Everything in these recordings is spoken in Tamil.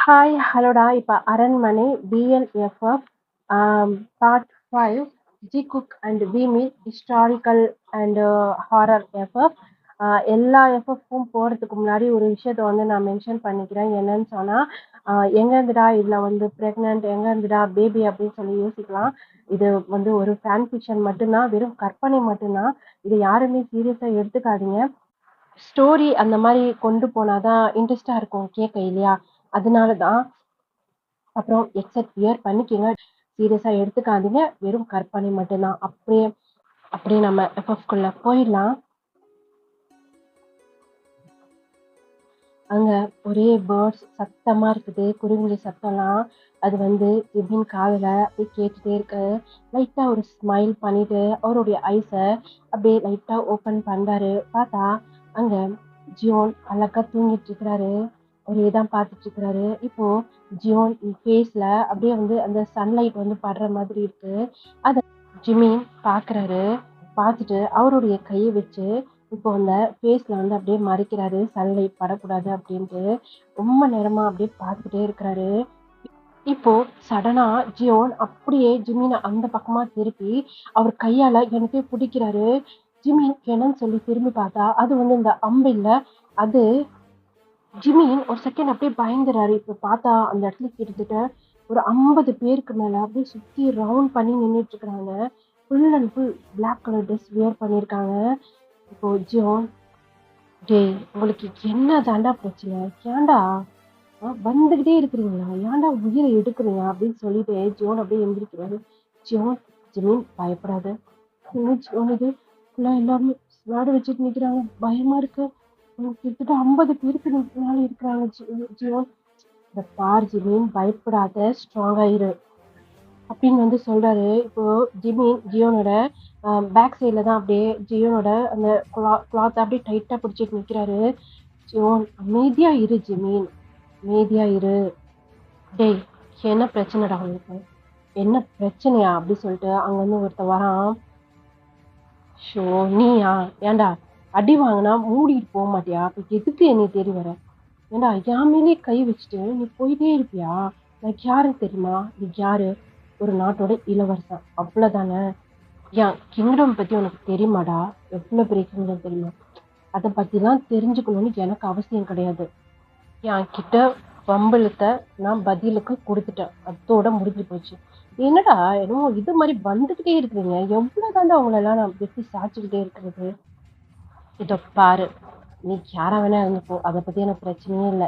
ஹாய், ஹலோடா! இப்ப அரண்மனை BLFF part 5 Jungkook and we meet historical and horror FF. எல்லா எஃப்எஃப்க்கும் போறதுக்கு முன்னாடி ஒரு விஷயத்த வந்து நான் மென்ஷன் பண்ணிக்கிறேன். என்னன்னு சொன்னா, எங்க இருந்துடா இதுல வந்து பிரெக்னன்ட், எங்க இருந்துடா பேபி அப்படின்னு சொல்லி யோசிக்கலாம். இது வந்து ஒரு ஃபேன் ஃபிக்ஷன் மட்டும்தான், வெறும் கற்பனை மட்டும்தான். இதை யாருமே சீரியஸா எடுத்துக்காதீங்க. ஸ்டோரி அந்த மாதிரி கொண்டு போனாதான் இன்ட்ரெஸ்டா இருக்கும் கேட்க, இல்லையா? அதனாலதான். அப்புறம் எக்ஸெப்ட் வியர் பண்ணிக்கங்க, சீரியஸா எடுத்துக்காதீங்க, வெறும் கற்பனை மட்டும்தான். அப்படியே அப்படியே நம்ம எஃப்எஃப்குள்ள போயிடலாம். அங்க ஒரே பேர்ட்ஸ் சத்தமா இருக்குது, குருவிங்க சத்தம்லாம். அது வந்து ஜிபின் காதுல அப்படியே கேட்டுட்டே இருக்கு. லைட்டா ஒரு ஸ்மைல் பண்ணிட்டு அவருடைய ஐஸை அப்படியே லைட்டா ஓபன் பண்றாரு. பார்த்தா அங்க ஜியோன் அழகா தூங்கிட்டு இருக்கிறாரு. அவரே தான் பார்த்துட்டு இருக்கிறாரு. இப்போ ஜியோன் ஃபேஸ்ல அப்படியே வந்து அந்த சன்லைட் வந்து படுற மாதிரி இருக்கு. அத ஜிமின் பாக்குறாரு. பார்த்துட்டு அவருடைய கையை வச்சு இப்போ அந்த ஃபேஸ்ல வந்து அப்படியே மறைக்கிறாரு, சன்லைட் படக்கூடாது அப்படின்ட்டு. ரொம்ப நேரமா அப்படியே பார்த்துட்டே இருக்கிறாரு. இப்போ சடனா ஜியோன் அப்படியே ஜிமினை அந்த பக்கமா திருப்பி அவர் கையால எனக்கே பிடிக்கிறாரு. ஜிமின் என்னன்னு சொல்லி திரும்பி பார்த்தா அது வந்து இந்த அம்பு இல்ல, அது ஜிமின் ஒரு செகண்ட் அப்படியே பயந்துறாரு. இப்ப பார்த்தா அந்த இடத்துல கிட்டத்தட்ட ஒரு 50 பேருக்கு மேல அப்படியே சுத்தி ரவுண்ட் பண்ணி நின்னுட்டு இருக்கிறாங்க. Full and full black colour dress wear பண்ணியிருக்காங்க. இப்போ ஜியோன், டேய் உங்களுக்கு என்ன தாண்டா பிரச்சனை? ஏன்டா வந்துகிட்டே இருக்கிறீங்களா? ஏன்டா உயிரை எடுக்கிறீங்க அப்படின்னு சொல்லிட்டு ஜியோன் அப்படியே எந்திரிக்கிறாரு. ஜியோன், ஜிமின் பயப்படாத. என்ன ஜியோன் இது? ஃபுல்லா எல்லாருமே ஸ்வாட் வச்சுட்டு நிக்கிறாங்க, பயமா இருக்கு. கிட்டத்தட்ட 50 பேருக்கு மேல இருக்கிறாங்க. ஜியோன், இந்த பார் ஜிமின், பயப்படாத, ஸ்ட்ராங்கா இரு அப்படின்னு வந்து சொல்றாரு. இப்போ ஜியோனோட பேக் சைட்ல தான் அப்படியே ஜியோனோட அந்த கிளாத் அப்படியே டைட்டா பிடிச்சிட்டு நிக்கிறாரு. ஜியோன், அமைதியா இரு ஜிமின், அமைதியா இரு. டேய், என்ன பிரச்சனைடா உங்களுக்கு? என்ன பிரச்சனையா அப்படி சொல்லிட்டு அங்க வந்து ஒருத்தன் வரான். ஷோ, நீயா? ஏன்டா அடி வாங்கினா மூடிட்டு போக மாட்டியா? அப்ப எதுக்கு என்னை தேடி வர? ஏன்டா என் மேலே கை வச்சுட்டு நீ போயிட்டே இருப்பியா? நான் யாருன்னு தெரியுமா? நீ யாரு? ஒரு நாட்டோட இளவரசன், அவ்வளவுதானே? என் கிங்டம் பத்தி உனக்கு தெரியுமாடா? எவ்வளவு பெரிய கிங்டம் தெரியுமா? அதை பத்திலாம் தெரிஞ்சுக்கணும்னு எனக்கு அவசியம் கிடையாது. என் கிட்ட வம்பிழுத்த நான் பதிலுக்கு கொடுத்துட்டேன், அதோட முடிஞ்சு போச்சு. என்னடா என்னமோ இது மாதிரி வந்துகிட்டே இருக்கிறீங்க? எவ்வளவு தாண்டா உங்களெல்லாம் நான் வெட்டி சாச்சுக்கிட்டே இருக்கிறது? இத பாரு, நீ யாரா வேணா இருந்துப்போ, அதை பத்தி எனக்கு பிரச்சனையே இல்லை.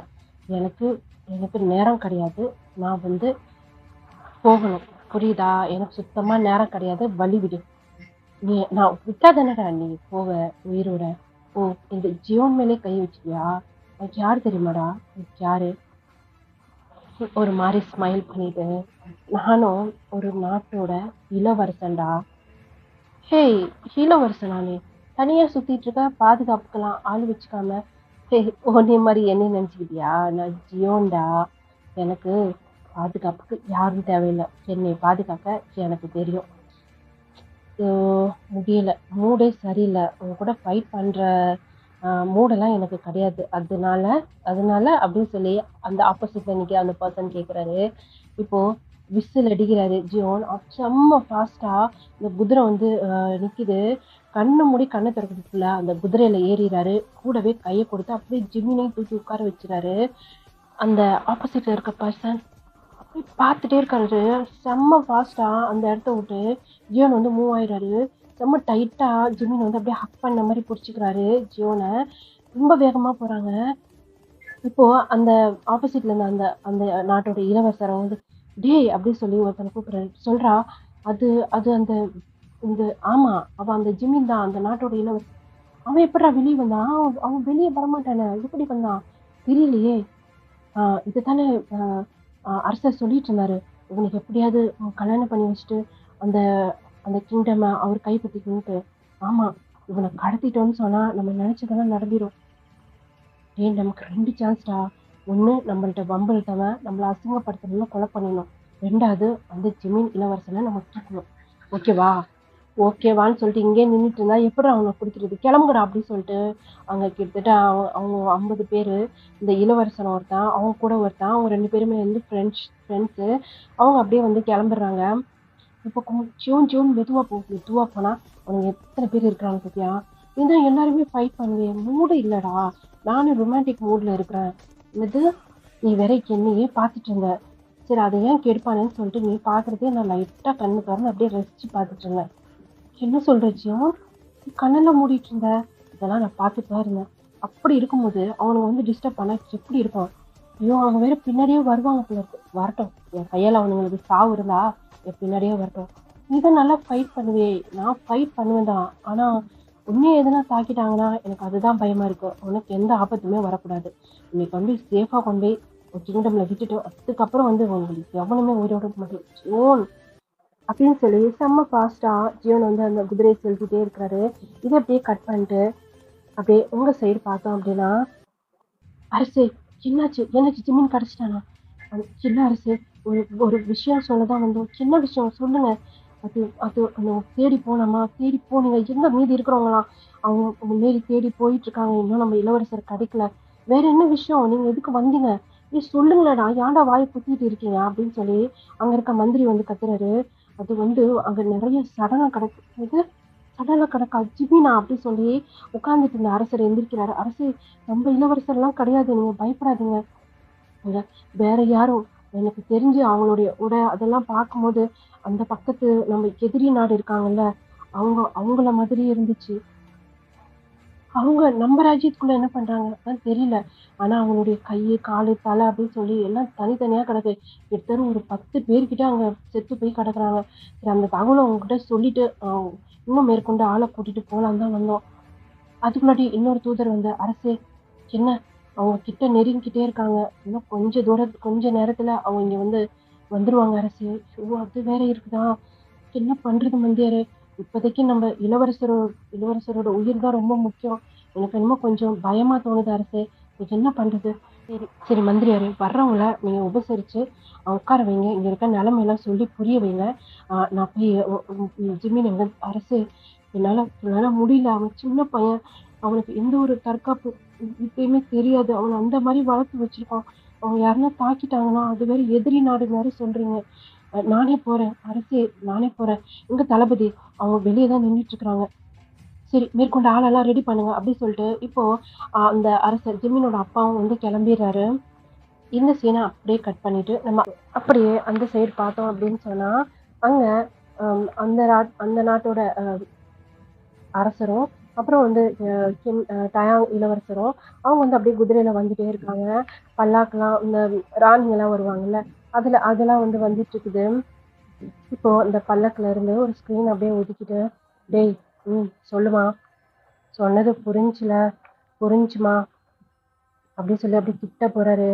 எனக்கு எனக்கு நேரம் கிடையாது. நான் வந்து போகணும், புரியுதா? எனக்கு சுத்தமா நேரம் கிடையாது, வழி விடு. நீ நான் விட்டா தானடா நீ போவ உயிரோட? ஓ, இந்த ஜியோன் மேலே கை வச்சுக்கியா? எனக்கு யாரு தெரியுமாடா? எனக்கு யாரு? ஒரு மாதிரி ஸ்மைல் பண்ணிட்டு, நானும் ஒரு நாட்டோட இளவரசன்டா. ஹேய், இளவரசனா நீ? தனியா சுத்திட்டு இருக்க, பாதுகாப்புக்கெல்லாம் ஆள் வச்சுக்காம. ஹே, உன்னை மாதிரி என்ன நினைச்சுக்கிட்டியா? நான் ஜியோன்டா. எனக்கு பாதுகாப்புக்கு யாரும் தேவையில்லை, என்னை பாதுகாக்க எனக்கு தெரியும். முடியல, மூடே சரியில்லை, உங்க கூட ஃபைட் பண்ற மூடெல்லாம் எனக்கு கிடையாது. அதனால அதனால அப்படின்னு சொல்லி அந்த ஆப்போசிட்ல நிக்கிற அந்த பர்சன் கேக்குறாரு. இப்போ விசில் அடிக்கிறாரு ஜியோன். செம்ம ஃபாஸ்டா இந்த குதிரை வந்து நிக்குது. கண்ணு மூடி கண்ணை திறக்கிறதுக்குள்ள அந்த குதிரையில ஏறிறாரு. கூடவே கையை கொடுத்து அப்படியே ஜிம்மினையும் தூக்கி உட்கார வச்சுறாரு. அந்த ஆப்போசிட்ல இருக்க பர்சன் அப்படியே பார்த்துட்டே இருக்காரு. செம்ம ஃபாஸ்டா அந்த இடத்த விட்டு ஜியோன் வந்து மூவ் ஆயிடுறாரு. செம்ம டைட்டா ஜிமின் வந்து அப்படியே ஹக் பண்ண மாதிரி பிடிச்சிக்கிறாரு ஜியோனை. ரொம்ப வேகமா போறாங்க. இப்போ அந்த ஆப்போசிட்ல இருந்த அந்த அந்த நாட்டோட இளவரசரை வந்து, டேய் அப்படின்னு சொல்லி ஒருத்தனை கூப்பிடுறாரு. சொல்றா, அது அது அந்த இந்த ஆமா, அவன் அந்த ஜிமின் தான், அந்த நாட்டோட இளவரசன். அவன் எப்படிடா வெளியே வந்தான்? அவன் வெளியே வரமாட்டானே, எப்படி வந்தான்? தெரியலையே. இதுதானே அரசர் சொல்லிட்டு இருந்தாரு, இவனுக்கு எப்படியாவது கல்யாணம் பண்ணி வச்சுட்டு அந்த அந்த கிங்டம் அவர் கைப்பற்றிக்கணும்ட்டு. ஆமா, இவனை கடத்திட்டோம்னு சொன்னா நம்ம நினைச்சதெல்லாம் நடந்துரும். ஏன், நமக்கு 2 சான்ஸ்டா. ஒண்ணு, நம்மள்ட்ட வம்பிழுத்தவன் நம்மள அசிங்கப்படுத்தணும்னு கொலை பண்ணிடணும். 2வது, அந்த ஜிமின் இளவரசனை நம்ம தூக்கணும். ஓகேவா? ஓகேவான்னு சொல்லிட்டு இங்கேயே நின்னுட்டு இருந்தா, எப்புட்றா அவன புடிக்கிறது? கெளம்புங்கடா அப்படின்னு சொல்லிட்டு, அங்க கிட்டத்தட்ட அவங்க 50 பேரு. இந்த இளவரசன் ஒருத்தன், அவங்க கூட ஒருத்தன், அவங்க 2 பேருமே வந்து ஃப்ரெண்ட்ஸு. அவங்க அப்படியே வந்து கெளம்பிடுறாங்க. இப்போ சியோன் மெதுவா போ. மெதுவா போனா, அவனுங்க எத்தன பேர் இருக்கிறாங்க பாத்தியா? நீ தான் எல்லாருமே ஃபைட் பண்ணுவியே! மூடு இல்லடா. நானும் ரொமான்டிக் மூட்ல இருக்கிறேன். என்னது? நீ வேற என்னையே பார்த்துட்டு இருந்த. சரி அத ஏன் கெடுப்பானேன்னு சொல்லிட்டு நீ பார்க்குறதே நான் லைட்டா கண்ணு தொறந்து அப்படியே ரசிச்சு பார்த்துட்டு இருந்தேன். என்ன சொல்ற ஜியான்? நீ கண்ணெல்லாம் மூடிட்டு இருந்த. இதெல்லாம் நான் பார்த்துட்டு தான் இருந்தேன். அப்படி இருக்கும்போது அவனுங்க வந்து டிஸ்டர்ப் பண்ணா எப்படி இருக்கும்? ஐயோ! அவங்க வேற பின்னாடியே வருவாங்க போல இருக்கு. வரட்டும். என் கையால அவனுங்களுக்கு சாவு இருந்தா என் பின்னாடியே வரட்டும். நீ தான் நல்லா ஃபைட் பண்ணுவியே! நான் ஃபைட் பண்ணுவேன் தான். ஆனா உன்னைய எதுனா தாக்கிட்டாங்கன்னா எனக்கு அதுதான் பயமா இருக்கு. உனக்கு எந்த ஆபத்துமே வரக்கூடாது. நீ கொண்டு போய் சேஃபா கொண்டு போய் ஒரு கிங்டம்ல விட்டுட்டு அதுக்கப்புறம் வந்து உங்களுக்கு எவனுமே உயிரோட இருக்க மாட்டேன். ஜியோன் அப்படின்னு சொல்லி செம்ம ஃபாஸ்டா ஜியோன் வந்து அந்த குதிரையை செலுத்திட்டே இருக்கிறாரு. இதை அப்படியே கட் பண்ணிட்டு அப்படியே உங்க சைடு பார்த்தோம் அப்படின்னா, அரசே என்னாச்சு? எனக்கு ஜிம்மின் கிடைச்சிட்டானா? இல்ல அரசே, ஒரு ஒரு விஷயம் சொல்லதான் வந்தோம். என்ன விஷயம் சொல்லுங்க. அது அது அந்த தேடி போனோமா? தேடி போனீங்க. எங்க மீதி இருக்கிறவங்களாம்? அவங்க முன்னேறி தேடி போயிட்டு இருக்காங்க. இன்னும் நம்ம இளவரசர் கிடைக்கல. வேற என்ன விஷயம்? நீங்க எதுக்கு வந்தீங்க? சொல்லுங்களேடா. ஏன்டா வாயை குத்திட்டு இருக்கீங்க? அப்படின்னு சொல்லி அங்க இருக்க மந்திரி வந்து கத்துறாரு. அது வந்து அங்க நிறைய சடலம் கிடக்கு. எது? சடலம் கிடக்கா? ஜிமினா அப்படி சொல்லி உட்கார்ந்துட்டு இருந்த அரசர் எந்திரிக்கிறாரு. அரசே, நம்ம இளவரசர்லாம் கிடையாது. நீங்க பயப்படாதீங்க. அங்க வேற யாரும் எனக்கு தெரிஞ்சு அவங்களுடைய உடை அதெல்லாம் பார்க்கும்போது, அந்த பக்கத்து நம்ம எதிரி நாடு இருக்காங்கல்ல, அவங்கள மாதிரி இருந்துச்சு. அவங்க நம்ம ராஜ்யத்துக்குள்ள என்ன பண்றாங்க அதான் தெரியல. ஆனா அவங்களுடைய கையு, காலு, தலை அப்படின்னு சொல்லி எல்லாம் தனித்தனியா கிடக்கு. கிட்டத்தட்ட ஒரு 10 பேர்கிட்ட அங்க செத்து போய் கிடக்குறாங்க. சரி அந்த தகவல உங்ககிட்ட சொல்லிட்டு, இன்னும் மேற்கொண்டு ஆள கூட்டிட்டு போலான்னு தான் வந்தோம். அதுக்கு முன்னாடி இன்னொரு தூதர் வந்து, அரசே என்ன அவங்க கிட்ட நெருங்கிக்கிட்டே இருக்காங்க. இன்னும் கொஞ்ச நேரத்துல அவங்க இங்க வந்து வந்துருவாங்க அரசே. ஐயோ! அது வேற இருக்குதா? என்ன பண்றது மந்தியாரே? இப்போதைக்கு நம்ம இளவரசரோட உயிர் தான் ரொம்ப முக்கியம். எனக்கு என்னமோ கொஞ்சம் பயமா தோணுது அரசே. இதுக்கு என்ன பண்றது? சரி மந்திரியாரே, வர்றவங்கள நீங்க உபசரிச்சு உட்கார வைங்க. இங்க இருக்க நிலைமையெல்லாம் சொல்லி புரிய வைங்க. நான் போய் ஜிம்மின் எங்க அரசே, என்னால முடியல. அவன் சின்ன பையன். அவனுக்கு எந்த ஒரு தற்காப்பு வித்தையுமே தெரியாது. அவன அந்த மாரி வளர்த்து வச்சிருக்கோம். அவங்க யாருன்னா தாக்கிட்டாங்கன்னா, அது வேற எதிரி நாடு வேற சொல்றீங்க. நானே போறேன். அரசே நானே போறேன். எங்க தளபதி? அவங்க வெளிய தான் நின்னுட்டு இருக்காங்க. சரி மேற்கொண்டு ஆளெல்லாம் ரெடி பண்ணுங்க அப்படி சொல்லிட்டு, இப்போ அந்த அரசர் ஜிம்மினோட அப்பாவும் வந்து கிளம்பிர்றாரு. இந்த சீன அப்படியே கட் பண்ணிட்டு, நம்ம அப்படியே அந்த சைடு பார்த்தோம் அப்படின்னு சொன்னா, அங்க அந்த நாட்டோட அரசரும், அப்புறம் வந்து டயாங் இளவரசரும், அவங்க வந்து அப்படியே குதிரையில வந்துட்டே இருக்காங்க. பல்லாக்குலாம் இந்த ராணிங்கலாம் வருவாங்கல்ல, அதெல்லாம் வந்து வந்துட்டு இருக்குது. இப்போ இந்த பல்லக்குல இருந்து ஒரு ஸ்க்ரீன் அப்படியே ஒதுக்கிட்டு, டேய் சொல்லுமா, சொன்னது புரிஞ்சுமா அப்படின்னு சொல்லி அப்படி கிட்ட போறாரு.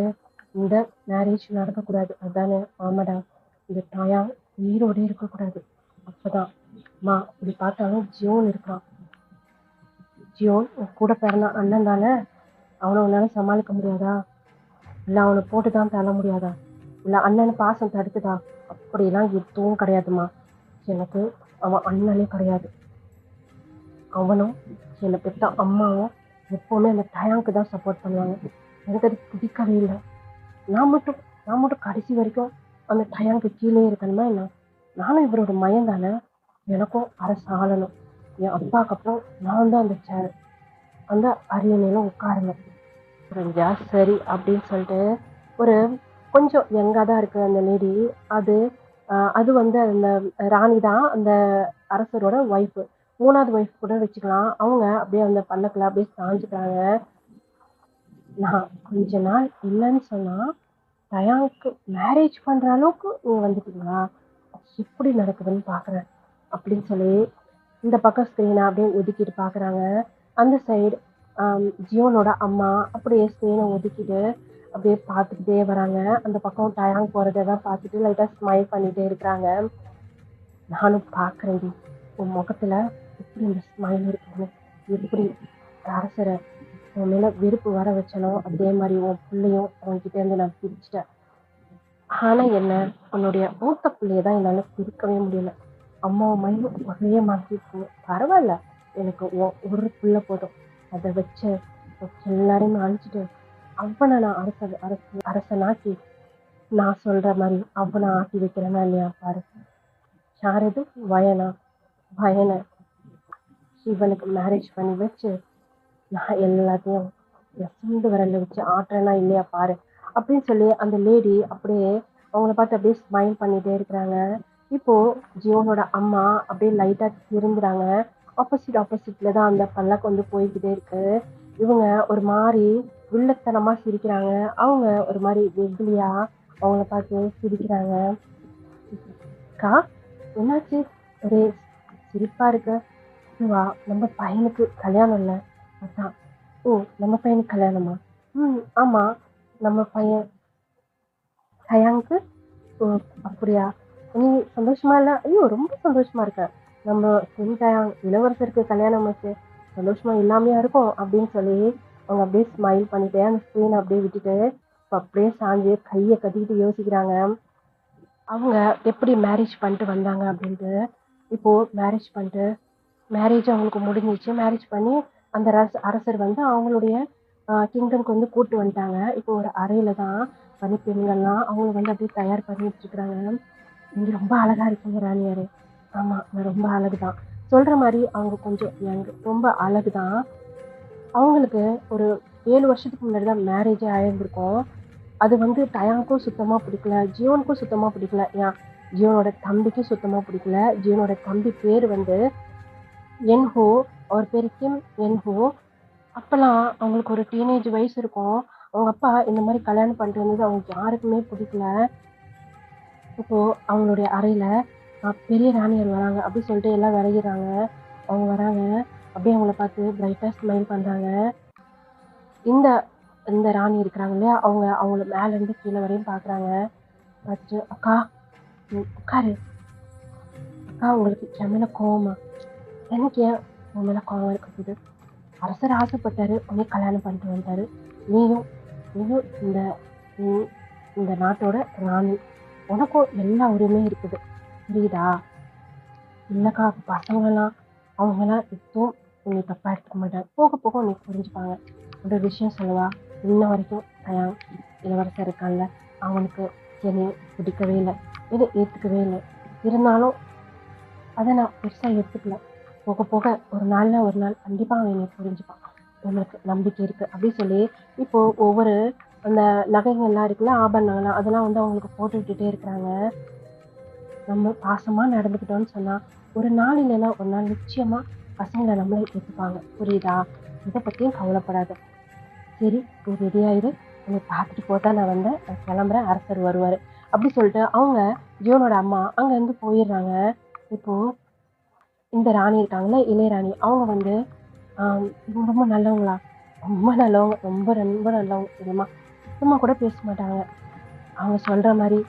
இந்த மேரேஜ் நடக்கக்கூடாது அதானே? ஆமாடா. இந்த டயாங் உயிரோட இருக்கக்கூடாது. அப்பதான் அம்மா இப்படி பார்த்தாலும் ஜியோன் இருக்கான். ஜியோன் உன் கூட பிறந்த அண்ணன் தானே? அவனை உன்னால சமாளிக்க முடியாதா? இல்ல அவனை போட்டுதான் தள்ள முடியாதா? இல்ல அண்ணன் பாசம் தடுக்குதா? அப்படிலாம் எதுவும் கிடையாதுமா. எனக்கு அவன் அண்ணனே கிடையாது. அவனும் என்னை பெத்த அம்மாவும் எப்பவுமே அந்த டயாங்க்கு தான் சப்போர்ட் பண்ணுவாங்க. எனக்கு அது பிடிக்கவே இல்லை. நான் மட்டும் கடைசி வரைக்கும் அந்த டயாங்க்கு கீழே இருக்கணுமா என்ன? நானும் இவரோட மயம் தானே. எனக்கும் அரசு ஆளணும். என் அப்பாவுக்கு அப்புறம் நான் தான் அந்த சேர் அந்த அரியணையில உட்காரணும். புரிஞ்சா சரி அப்படின்னு சொல்லிட்டு ஒரு கொஞ்சம் யங்கா தான் இருக்கு அந்த லேடி. அது அது வந்து அந்த ராணி தான் அந்த அரசரோட ஒய்ஃப். 3வது ஒய்ஃப் கூட வச்சுக்கலாம். அவங்க அப்படியே அந்த பல்லக்குல அப்படியே சாஞ்சுக்கிறாங்க. நான் கொஞ்ச நாள் இல்லைன்னு சொன்னா டயாங்க்கு மேரேஜ் பண்ற அளவுக்கு நீங்க வந்துட்டீங்களா? எப்படி நடக்குதுன்னு பாக்குறேன் அப்படின்னு சொல்லி இந்த பக்கம் ஸ்க்ரீனை அப்படியே ஒதுக்கிட்டு பாக்குறாங்க. அந்த சைடு ஜியோனோட அம்மா அப்படியே ஸ்க்ரீனை ஒதுக்கிட்டு அப்படியே பார்த்துக்கிட்டே வராங்க. அந்த பக்கம் டயாங் போறதை தான் பார்த்துட்டு லைட்டா ஸ்மைல் பண்ணிட்டே இருக்கிறாங்க. நானும் பார்க்குறேன்டி உன் முகத்துல எப்படி இந்த ஸ்மைல் இருக்குன்னு. எப்படி அரசரை உன் மேல வெறுப்பு வர வச்சனோ அதே மாதிரி உன் பிள்ளையும் உன்கிட்ட இருந்து நான் பிரிச்சுட்டேன். ஆனா என்ன, உன்னுடைய மூத்த பிள்ளைய தான் என்னால பிரிக்கவே முடியல. அம்மாவும் மயிலும் ஒரே மாதிரி இருக்குங்க. பரவாயில்ல, எனக்கு ஒரு புள்ள போதும். அதை வச்சு எல்லாரையுமே அழிச்சிட்டு அவனை நான் அரசனாக்கி நான் சொல்ற மாதிரி அவனை ஆக்கி வைக்கிறேன்னா இல்லையா பாரு. யார் இது? வயனா? வயனை சிவனுக்கு மேரேஜ் பண்ணி வச்சு நான் எல்லாத்தையும் என் சுண்டு விரல்ல வச்சு ஆட்டுறேன்னா இல்லையா பாரு அப்படின்னு சொல்லி அந்த லேடி அப்படியே அவங்கள பார்த்து அப்படியே ஸ்மைல் பண்ணிட்டே இருக்கிறாங்க. இப்போ ஜியோனோட அம்மா அப்படியே லைட்டா திரும்புறாங்க. ஆப்போசிட்ல தான் அந்த பல்லக்கு வந்து போய்கிட்டே இருக்கு. இவங்க ஒரு மாதிரி வில்லத்தனமா சிரிக்கிறாங்க. அவங்க ஒரு மாதிரி வெகுலியா அவங்கள பார்த்து சிரிக்கிறாங்க. அக்கா, என்னாச்சு? ஒரே சிரிப்பா இருக்கு. இதுவா நம்ம பையனுக்கு கல்யாணம் இல்லை? அதான். ஓ, நம்ம பையனுக்கு கல்யாணமா? ஆமா, நம்ம பையன் கயானுக்கு. ஓ, அப்படியா? நீ சந்தோஷமா இல்ல? ஐயோ, ரொம்ப சந்தோஷமா இருக்கேன். நம்ம கயாங் இளவரசருக்கு கல்யாணம் ஆச்சு, சந்தோஷமா இல்லாமையா இருக்கும் அப்படின்னு சொல்லி அவங்க அப்படியே ஸ்மைல் பண்ணிட்டே அந்த ஸ்க்ரீனை அப்படியே விட்டுட்டு அப்படியே சாஞ்சு கையை கட்டிக்கிட்டு யோசிக்கிறாங்க அவங்க எப்படி மேரேஜ் பண்ணிட்டு வந்தாங்க அப்படின்ட்டு. இப்போ மேரேஜ் அவங்களுக்கு முடிஞ்சிச்சு. மேரேஜ் பண்ணி அந்த அரசர் வந்து அவங்களுடைய கிங்டம்க்கு வந்து கூட்டு வந்துட்டாங்க. இப்போ ஒரு அறையில தான் பனிப்பெண்கள்லாம் அவங்கள வந்து அப்படியே தயார் பண்ணிட்டு இருக்கிறாங்க. நீங்க ரொம்ப அழகா இருக்கீங்க ராணியாரே. ஆமா, நான் ரொம்ப அழகுதான். சொல்ற மாதிரி அவங்க கொஞ்சம் ரொம்ப அழகுதான். அவங்களுக்கு ஒரு 7 வருஷத்துக்கு முன்னாடி தான் மேரேஜே ஆயிருந்திருக்கும். அது வந்து டயானுக்கும் சுத்தமா பிடிக்கல, ஜியோனுக்கும் சுத்தமா பிடிக்கல. ஏன், ஜியோனோட தம்பிக்கும் சுத்தமா பிடிக்கல. ஜியோனோட தம்பி பேர் வந்து என்ஹோ, அவர் பேரு கிம் என்ஹோ. அப்பெல்லாம் அவங்களுக்கு ஒரு டீனேஜ் வயசு இருக்கும். அவங்க அப்பா இந்த மாதிரி கல்யாணம் பண்ணிட்டு வந்தது அவங்களுக்கு யாருக்குமே பிடிக்கல. இப்போ அவங்களுடைய அறையில பெரிய ராணியார் வராங்க அப்படின்னு சொல்லிட்டு எல்லாம் விளையிறாங்க. அவங்க வராங்க, அப்படியே அவங்கள பார்த்து பிரைட்டா ஸ்மைல் பண்றாங்க. இந்த இந்த ராணி இருக்கிறாங்க இல்லையா, அவங்கள மேல இருந்து கீழே வரையும் பாக்குறாங்க. பார்த்துட்டு, அக்கா உட்காரு. அக்கா, உங்களுக்கு என் மேல கோவமா? எனக்கு ஏன் உன் மேல கோவம் இருக்க போகுது? அரசர் ஆசைப்பட்டாரு, உடனே கல்யாணம் பண்ணிட்டு வந்தாரு. நீயும் நீயும் இந்த இந்த நாட்டோட ராணி, உனக்கும் எல்லா உரிமையும் இருக்குது, புரியுதா? இல்லக்கா, பசங்கெல்லாம் அவங்கெல்லாம் இப்போ உன்னை தப்பா எடுத்துக்க மாட்டாங்க, போக போக உன்னை புரிஞ்சுப்பாங்க. ஒரு விஷயம் சொல்லவா? இன்ன வரைக்கும் இளவரசர் இருக்கான்ல, அவனுக்கு என்னை பிடிக்கவே இல்லை, என்னை ஏத்துக்கவே இல்லை. இருந்தாலும் அதை நான் பெருசா எடுத்துக்கல. போக போக ஒரு நாள் கண்டிப்பா அவன் என்னை புரிஞ்சுப்பான், உங்களுக்கு நம்பிக்கை இருக்கு அப்படின்னு சொல்லி இப்போ ஒவ்வொரு அந்த நகைகள்லாம் இருக்குல்ல, ஆபரணங்கள்லாம் அதெல்லாம் வந்து அவங்களுக்கு போட்டு விட்டுட்டே இருக்கிறாங்க. நம்ம பாசமா நடந்துக்கிட்டோம்னு சொன்னா ஒரு நாள் இல்லைன்னா ஒரு நாள் நிச்சயமா பசங்களை நம்மளை ஏற்றுப்பாங்க, புரியுதா? இதை பத்தியும் கவலைப்படாத. சரி, நீ ரெடியாயிரு, உன்னை பார்த்துட்டு போதா நான் வந்தேன், நான் கிளம்புறேன், அரசர் வருவாரு அப்படி சொல்லிட்டு அவங்க ஜியோனோட அம்மா அங்க இருந்து போயிடுறாங்க. இப்போ இந்த ராணி இருக்காங்கல்ல, இளையராணி, அவங்க வந்து இவங்க ரொம்ப நல்லவங்களா? ரொம்ப நல்லவங்க, ரொம்ப ரொம்ப நல்லவங்க தெரியுமா? சுத்தமா கூட பேச மாட்டாங்க. அவங்க சொல்ற மாதிரி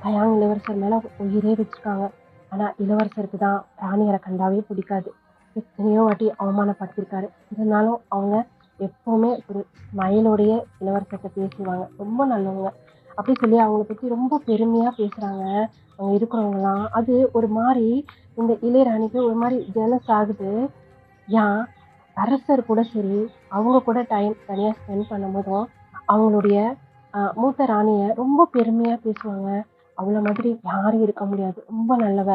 தயாங் இளவரசர் மேல உயிரே வச்சிருக்காங்க. ஆனா இளவரசருக்கு தான் ராணியரை கண்டாவே பிடிக்காது. எத்தனையோ வாட்டி அவமானப்படுத்திருக்காரு. இருந்தாலும் அவங்க எப்பவுமே ஒரு ஸ்மைலோடைய இளவரசர்கிட்ட பேசுவாங்க. ரொம்ப நல்லவங்க அப்படி சொல்லி அவங்கள பத்தி ரொம்ப பெருமையா பேசுறாங்க அவங்க இருக்கிறவங்கலாம். அது ஒரு மாதிரி இந்த இளையராணிக்கு ஒரு மாதிரி ஜெலஸ் ஆகுது. ஏன், அரசர் கூட சரி, அவங்க கூட டைம் தனியா ஸ்பெண்ட் பண்ணும்போதும் அவங்களுடைய மூத்த ராணிய ரொம்ப பெருமையா பேசுவாங்க. அவள மாதிரி யாரும் இருக்க முடியாது, ரொம்ப நல்லவ,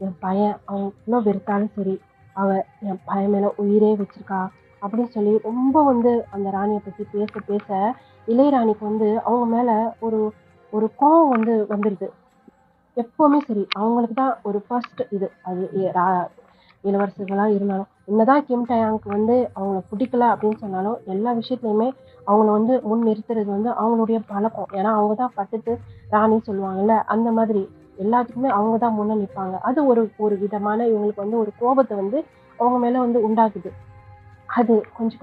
என் பையன் அவன் இவ்வளோ வெறுத்தாலும் சரி, அவ என் பையன் மேல உயிரே வச்சிருக்கா அப்படின்னு சொல்லி ரொம்ப வந்து அந்த ராணியை பத்தி பேச பேச இளையராணிக்கு வந்து அவங்க மேல ஒரு ஒரு கோவம் வந்து வந்துருது. எப்பவுமே சரி, அவங்களுக்கு தான் ஒரு ஃபர்ஸ்ட் இது. அது இளவரசர்களா இருந்தாலும் என்னதான் கிம் டயாங்க்கு வந்து அவங்கள பிடிக்கல அப்படின்னு சொன்னாலும் எல்லா விஷயத்துலையுமே அவங்கள வந்து முன் நிறுத்துறது வந்து அவங்களுடைய பழக்கம். ஏன்னா அவங்க தான் பட்டத்து ராணி சொல்லுவாங்கல்ல, அந்த மாதிரி எல்லாத்துக்குமே அவங்க தான் முன்ன நிற்பாங்க. அது ஒரு ஒரு விதமான இவங்களுக்கு வந்து ஒரு கோபத்தை வந்து அவங்க மேல வந்து உண்டாக்குது. அது கொஞ்சம்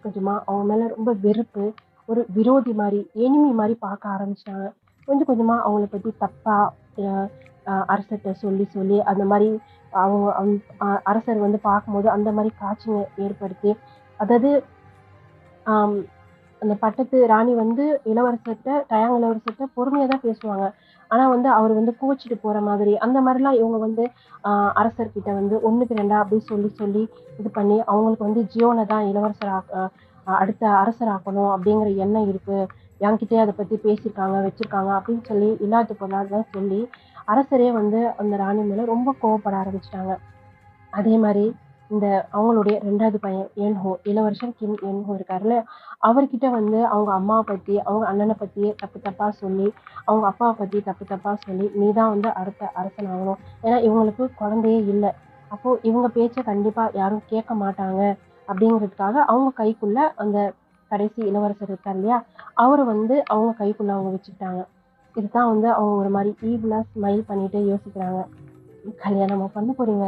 கொஞ்சமா அவங்க மேல ரொம்ப வெறுப்பு, ஒரு விரோதி மாதிரி, எனிமி மாதிரி பார்க்க ஆரம்பிச்சாங்க. கொஞ்சம் கொஞ்சமா அவங்கள பத்தி தப்பா அரசர்கிட்ட சொல்லி சொல்லி அந்த மாதிரி அவங்க அரசர் வந்து பார்க்கும்போது அந்த மாதிரி காட்சிங்க ஏற்படுத்தி, அதாவது அந்த பட்டத்து ராணி வந்து டயாங் இளவரசர்கிட்ட பொறுமையா தான் பேசுவாங்க. ஆனா வந்து அவர் வந்து கோவிச்சுட்டு போற மாதிரி, அந்த மாரிலாம் இவங்க வந்து அரசர்கிட்ட வந்து 1க்கு 2 அப்படி சொல்லி சொல்லி இது பண்ணி, அவங்களுக்கு வந்து ஜியோன தான் இளவரசர் அடுத்த அரசராக்கணும் அப்படிங்கிற எண்ணம் இருக்கு. என்கிட்டயே அத பத்தி பேசியிருக்காங்க, வச்சிருக்காங்க அப்படின்னு சொல்லி இல்லாத பொல்லாததெல்லாம் சொல்லி, அரசரே வந்து அந்த ராணி மேல ரொம்ப கோவப்பட ஆரம்பிச்சுட்டாங்க. அதே மாரி இந்த அவங்களுடைய 2வது பையன் ஏன்ஹோ, இளவரசன் கிம் ஏன்ஹோ இருக்கார்ல, அவர்கிட்ட வந்து அவங்க அம்மாவ பத்தி, அவங்க அண்ணன பத்தி தப்பு தப்பா சொல்லி, அவங்க அப்பாவ பத்தி தப்பு தப்பா சொல்லி, "நீ தான் வந்து அடுத்த அரசன் ஆகணும்." ஏன்னா இவங்களுக்கு குழந்தையே இல்ல. அப்போ இவங்க பேச்ச கண்டிப்பா யாரும் கேட்க மாட்டாங்க அப்படிங்கிறதுக்காக, அவங்க கைக்குள்ள அந்த கடைசி இளவரசர் இருக்கார் இல்லையா? அவர வந்து அவங்க கைக்குள்ள அவங்க வச்சுக்கிட்டாங்க. இதுதான் வந்து அவங்க ஒரு மாரி ஈவிலா ஸ்மைல் பண்ணிட்டு யோசிக்கிறாங்க. கல்யாணமா பண்ண போறீங்க?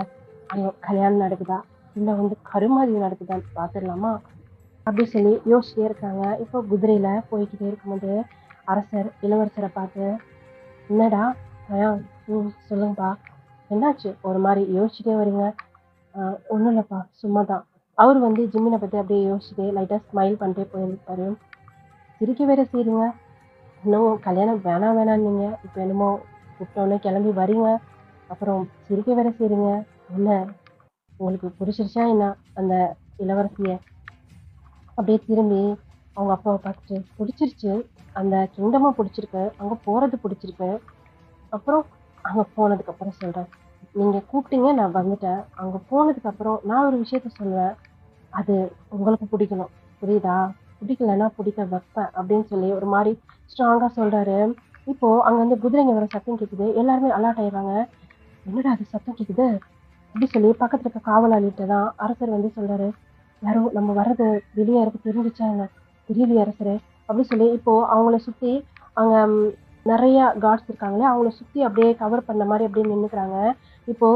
அங்க கல்யாணம் நடக்குதா? இல்ல வந்து கருமாதி நடக்குதான்னு பார்த்துடலாமா? அப்படி சொல்லி யோசிச்சுட்டே இருக்காங்க. இப்போ குதிரையில போய்க்கிட்டே இருக்கும்போது, அரசர் இளவரசர பார்த்து, "என்னடா அயான், சொல்லுங்கப்பா. என்னாச்சு? ஒரு மாரி யோசிச்சுட்டே வரீங்க?" "அ ஒண்ணும் இல்லப்பா, சும்மா தான்." அவரு வந்து ஜிம்மின பத்தி அப்படியே யோசிச்சுட்டே லைட்டா ஸ்மைல் பண்ணிட்டே போயிருப்பாரு. "சிரிக்க வேற செய்றீங்க. இன்னும் கல்யாணம் வேணாம் வேணான்னீங்க. இப்ப என்னமோ கூப்பிட்டோனே கிளம்பி வரீங்க. அப்புறம் சிரிக்க வேற செய்றீங்க. என்ன உங்களுக்கு புடிச்சிருச்சா என்ன அந்த இளவரசிய?" அப்படியே திரும்பி அவங்க அப்பாவ பார்த்துட்டு, "புடிச்சிருச்சு. அந்த கிங்டமும் புடிச்சிருக்கு. அங்க போறது புடிச்சிருக்கு. அப்புறம் அங்க போனதுக்கப்புறம் சொல்றேன். நீங்க கூப்பிட்டீங்க நான் வந்துட்டேன். அங்க போனதுக்கப்புறம் நான் ஒரு விஷயத்த சொல்லுவேன். அது உங்களுக்கு புடிக்கணும். புரியுதா? புடிக்கலன்னா புடிக்க வைப்பேன்." அப்படின்னு சொல்லி ஒரு மாரி ஸ்ட்ராங்கா சொல்றாரு. இப்போ அங்க வந்து குதிரைங்க வர சத்தம் கேட்குது. எல்லாருமே அலர்ட் ஆயிடுறாங்க. "என்னடா அது சத்தம் கேட்குது?" அப்படி சொல்லி பக்கத்துல இருக்க காவலாளிட்ட தான் அரசர் வந்து சொல்றாரு. யாரோ நம்ம வர்றது வெளிய யாருக்கும் தெரிஞ்சுச்சா என்ன? தெரியலையே அரசரே! அப்படி சொல்லி இப்போ அவங்கள சுத்தி அங்க நெறைய கார்ட்ஸ் இருக்காங்களே, அவங்கள சுத்தி அப்படியே கவர் பண்ண மாரி அப்படியே நின்னுக்குறாங்க. இப்போ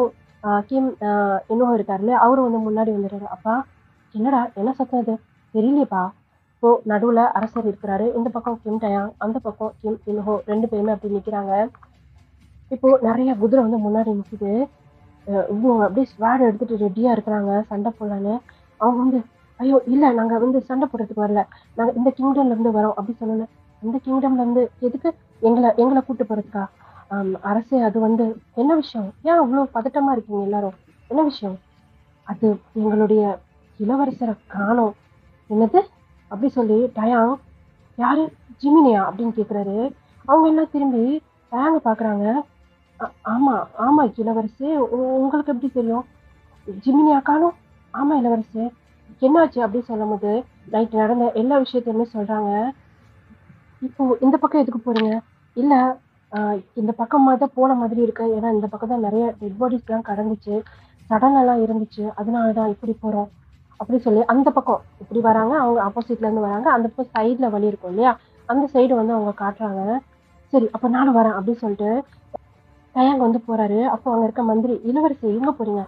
கிம் இன்ஹோ இருக்காருல்ல, அவரும் வந்து முன்னாடி வந்துட்டாரு. "அப்பா, என்னடா என்ன சத்தம் இது? தெரியலையேப்பா." இப்போ நடுவுல அரசர் இருக்கிறாரு. இந்த பக்கம் கிம் டயாங், அந்த பக்கம் கிம் இன்ஹோ 2 பேருமே அப்படி நிக்கிறாங்க. இப்போ நெறைய குதிரை வந்து முன்னாடி நிக்குது. இவங்க அப்படியே ஸ்வாட் எடுத்துட்டு ரெடியா இருக்கிறாங்க சண்டை போடலான்னு. அவங்க வந்து, "ஐயோ! இல்ல நாங்க வந்து சண்டை போடுறதுக்கு வரல. நாங்க இந்த கிங்டம்ல இருந்து வரோம்." அப்படி சொன்னோனே, "இந்த கிங்டம்ல இருந்து எதுக்கு? எங்கள எங்கள கூட்டு போறதுக்கா?" அரசே அது வந்து என்ன விஷயம்? ஏன் அவ்ளோ பதட்டமா இருக்கீங்க எல்லாரும்? என்ன விஷயம்?" "அது எங்களுடைய இளவரசர காணோம்." "என்னது?" அப்படி சொல்லி டயாங், "யாரு? ஜிமினியா?" அப்படின்னு கேட்கிறாரு. அவங்க எல்லாம் திரும்பி டயாங்க பார்க்குறாங்க. "அ ஆமா, ஆமா இளவரசே. உங்களுக்கு எப்படி தெரியும்?" "ஜிமினியா காணோம்?" "ஆமா இளவரசே." "என்னாச்சு?" அப்படின்னு சொல்லும்போது, நைட் நடந்த எல்லா விஷயத்தையுமே சொல்றாங்க. "இப்போ இந்த பக்கம் எதுக்கு போறீங்க?" "இல்ல, அ இந்த பக்கமா தான் போன மாதிரி இருக்கு. ஏன்னா இந்த பக்கம் தான் நெறைய டெட் பாடிஸ்லாம் கடந்துச்சு. சடலம்லாம் இருந்துச்சு. அதனால தான் இப்படி போறோம்." அப்படி சொல்லி அந்த பக்கம் இப்படி வராங்க. அவங்க ஆப்போசிட்ல இருந்து வராங்க. அந்த பக்கம் சைடுல வழி இருக்கும் இல்லையா? அந்த சைடு வந்து அவங்க காட்டுறாங்க. "சரி, அப்ப நானும் வரேன்." அப்படின்னு சொல்லிட்டு தயங்க வந்து போறாரு. அப்போ அங்க இருக்க மந்திரி, "இளவரசி எங்க போறீங்க?"